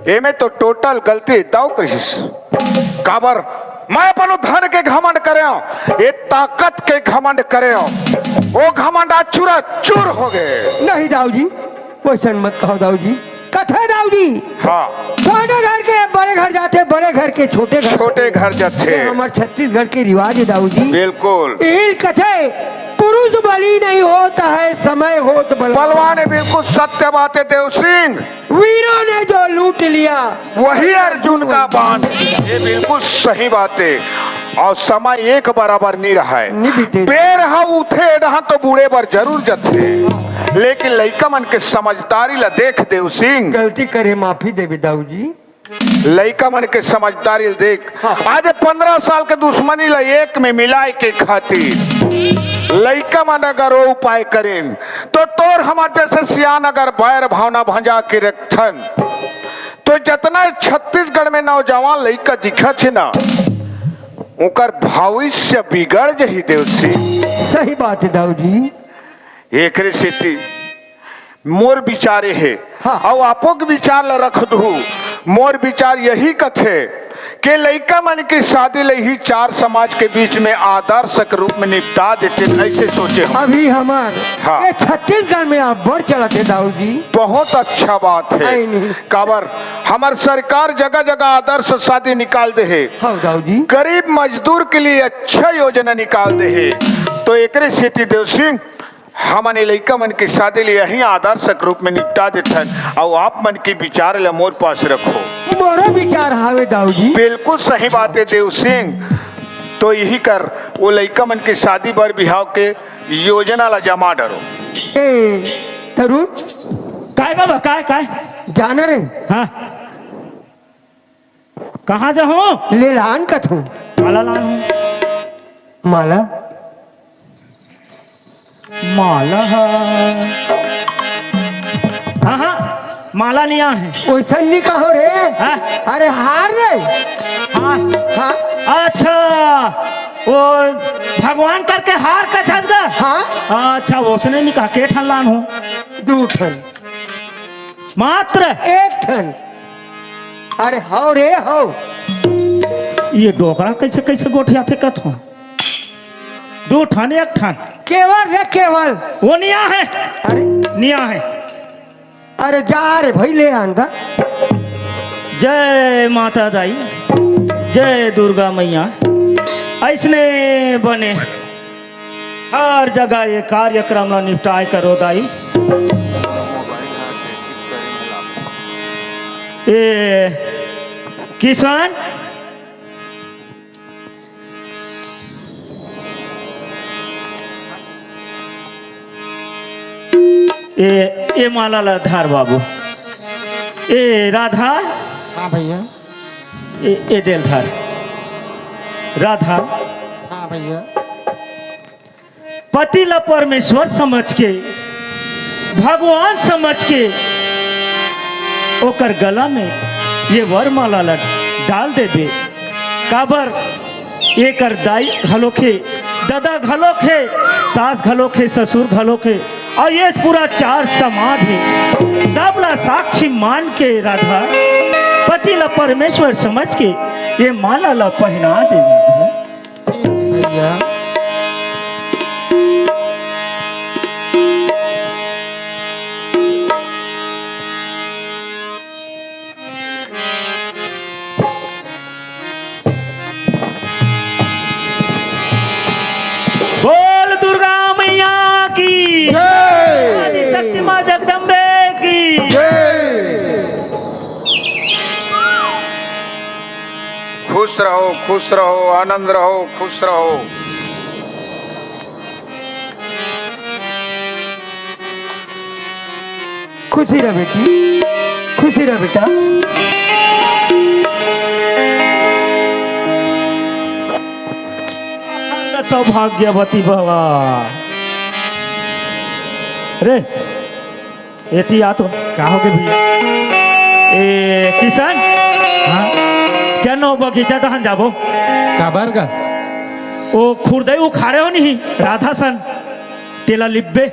एमे तो टोटल गलती दाव करीस। काबर मैं अपनो धन के घमंड करे, ये ताकत के घमंड करे, वो घमंड चूरा चूर हो गए। नहीं दाऊ जी, वैसा मत कहो दाऊ जी। कथे दाऊ जी हाँ छोटे घर के बड़े घर जाते, बड़े घर के छोटे घर छोटे घर जाते। ये हमारे छत्तीसगढ़ के रिवाज है दाऊ जी। बिल्कुल इन कथे पुरुष बलि नहीं होता है, समय होत बलवान। बलवान है, बिल्कुल सत्य बात है देव सिंह। वीरों ने जो लूट लिया वही अर्जुन का बाण। ये बिल्कुल सही बात है। और समय एक बराबर नहीं रहा है। नहीं बीते। पेड़ हा उठे रहा तो बूढ़े पर जरूर जथे, लेकिन लइका मन के समझदारी ला देख देव सिंह। गलती करे माफी देवे दाऊ जी। लइका मन के समझदारी ला देख। हाँ। आज 15 साल के दुश्मनी ला एक में मिलाए के खातिर लइका मन अगर वो उपाय करें तो तोर हमारे जैसे सियान अगर बैर भावना भंजा के रखन तो जितना छत्तीसगढ़ में नौजवान लइका दिखा छे ना उनकर भविष्य बिगड़ जही देव सिंह। सही बात है दाऊ जी। एक स्थिति मोर विचारे है। हाँ। और आपो के विचार ला रख दू। मोर विचार यही कथे कि लइका मन की शादी ले ही चार समाज के बीच में आदर्श के रूप में निपटा देते, ऐसे सोचे हम। अभी हमार हाँ। ये छत्तीसगढ़ में आप बढ़ चलते दाऊ जी। बहुत अच्छा बात है। आई नहीं। काबर हमार सरकार जगह जगह आदर्श शादी निकाल दे है। हाँ दाऊ जी। गरीब मजदूर के लिए अच्छा योजना निकाल दे है। तो एक स्थिति देव सिंह हमने लइका मन की शादी ले यही आदर्श के रूप में निपटा देते हैं। और आप मन की विचार ले मोर पास रखो। मोरा विचार हावे दाऊ जी। बिल्कुल सही बात है देव सिंह। तो यही कर वो लइका मन की शादी बर बिहाव के योजना ला जमा डरो। ए तरुण काय बाबा काय जाना रे हाँ कहाँ जाऊँ? ले लान कथू माला लान हूँ। माला माला हाँ माला लिया है। वैसा नहीं कहो रे। हाँ? अरे हार रे। हाँ हाँ अच्छा वो भगवान करके हार का छजगा। हाँ अच्छा उसने निकाह के ठन लान हूँ। 2 ठन मात्र 1 ठन। अरे हो रे हो। ये डोकरा कैसे कैसे गोठिया थे कथ हूँ। 2 ठन 1 ठन केवल रे केवल। वो निया है। अरे निया है। अरे जा रे भाई ले आंगा। जय माता दाई जय दुर्गा मैया। ऐसने बने हर जगह ये कार्यक्रम ला निपटाए करो दाई। ए किसान ए माला ला धार बाबू। ए राधा हाँ भैया। ए देल धार राधा। हाँ भैया। पति ला परमेश्वर समझ के भगवान समझ के ओकर गला में ये वरमाला ला डाल देबे। काबर एकर दाई घलोखे दादा घलोखे सास घलोखे ससुर घलोखे और ये पूरा 4 समाज है। सब ला साक्षी मान के राधा पति ला परमेश्वर समझ के ये माला ला पहना देबे। भैया बोल दुर्गा मैया की आदि शक्ति माँ जगदम्बे की। खुश रहो आनंद रहो खुश रहो। खुशी रह बेटी खुशी रह बेटा। सौभाग्यवती भवा रे एती आ तो का हो गए भैया? ए किसान हाँ चनो बगीचा तहन जाबो। काबर का ओ खुरदई उखाड़े हो नहीं राधा सन तेला लिब्बे।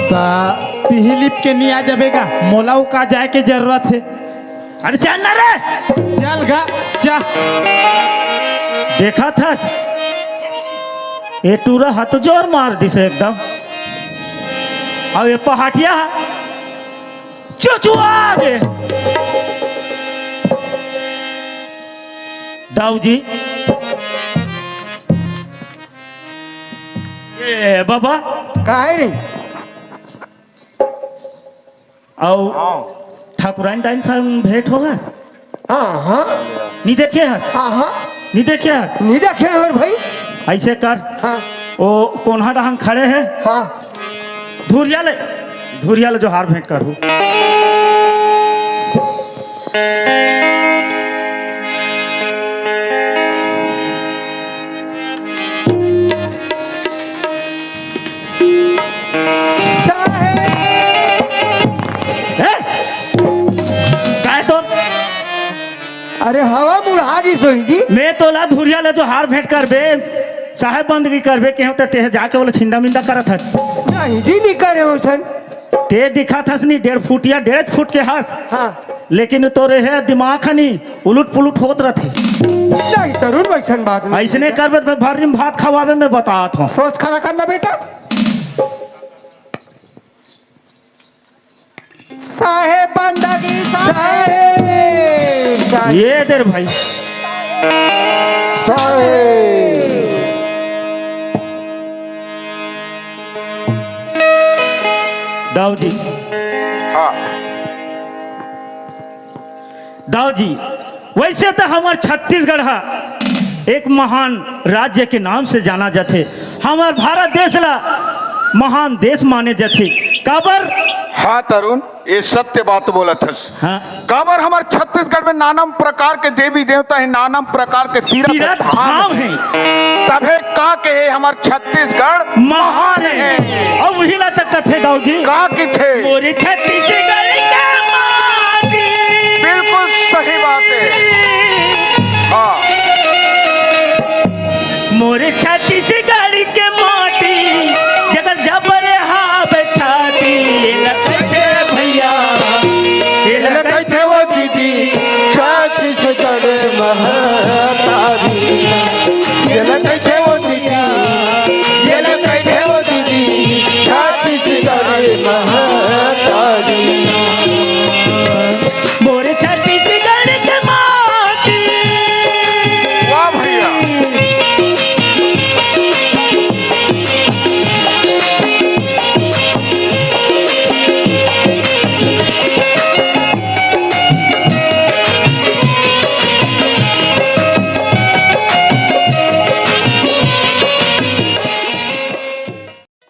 ता तिही लिप के नहीं आ जाबेगा। मोला का जाए के जरूरत है। अरे चल ना रे चल गा जा। देखा था ये टूरा हाथ जोर मार दी से एकदम। अब ये पहाटिया चुचुआ गे दाऊ जी ए बाबा काहे रे आओ ठाकुराइन दाइन संग भेंट होगा हाँ हाँ नहीं देखे है हाँ हाँ नहीं देखे है नहीं देखे और भाई ऐसे कर हाँ वो कोन्हा डहांग खड़े हैं हाँ धुरिया ले जो हार भेंट करूँ अरे हवा मुड़ा दी सोई जी मैं तो ला धुरिया ले जो हार भेंट कर बे साहेब बंदगी कर बे के होते ते जाके बोले छिंदा मिंदा करत है नहीं जी नहीं करे हो सन ते दिखा था नहीं 1.5 फुट या 1.5 फुट के हंस हाँ लेकिन तो रहे दिमाग हनी उलट पुलट होत रहते नहीं तरुण वैसन बात नहीं ऐसने करबे तो भर में भात खवावे में बतात हूं सोच खड़ा करना बेटा साहेब बंदगी साहेब ये देर भाई दाऊ जी हाँ दाऊ जी वैसे तो हमार छत्तीसगढ़ है एक महान राज्य के नाम से जाना जाते हमार भारत देश ला महान देश माने जाते काबर हाँ तरुण ये सत्य बात बोलत हस हाँ काबर हमारे छत्तीसगढ़ में नाना प्रकार के देवी देवता है नाना प्रकार के तीर्थ तीर्थ धाम है तभे का के है हमारे छत्तीसगढ़ महान है और वही ला तक थे दाऊ जी का की थे मोरी छत्तीसगढ़ का माटी बिल्कुल सही बात है हाँ मोरे छत्तीसगढ़ के माटी जगह जबर हाव छाती भैया कहते वो दीदी छत्तीसगढ़ महतारी ये कहते वो दीदी ये कहते वो दीदी छत्तीसगढ़ महतारी मोरे छत्तीसगढ़ के माटी वाह भैया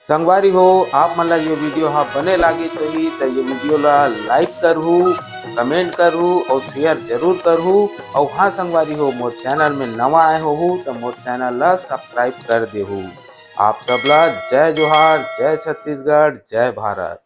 संगवारी हो आप मन ला ये वीडियो हाँ बने लागी सही तो ये वीडियो ला लाइक करहू कमेंट करहू और शेयर जरूर करहू और हाँ संगवारी हो मोर चैनल में नवा आए हो तो मोर चैनल ला सब्सक्राइब कर देहू। आप सबला जय जोहार, जय छत्तीसगढ़, जय भारत।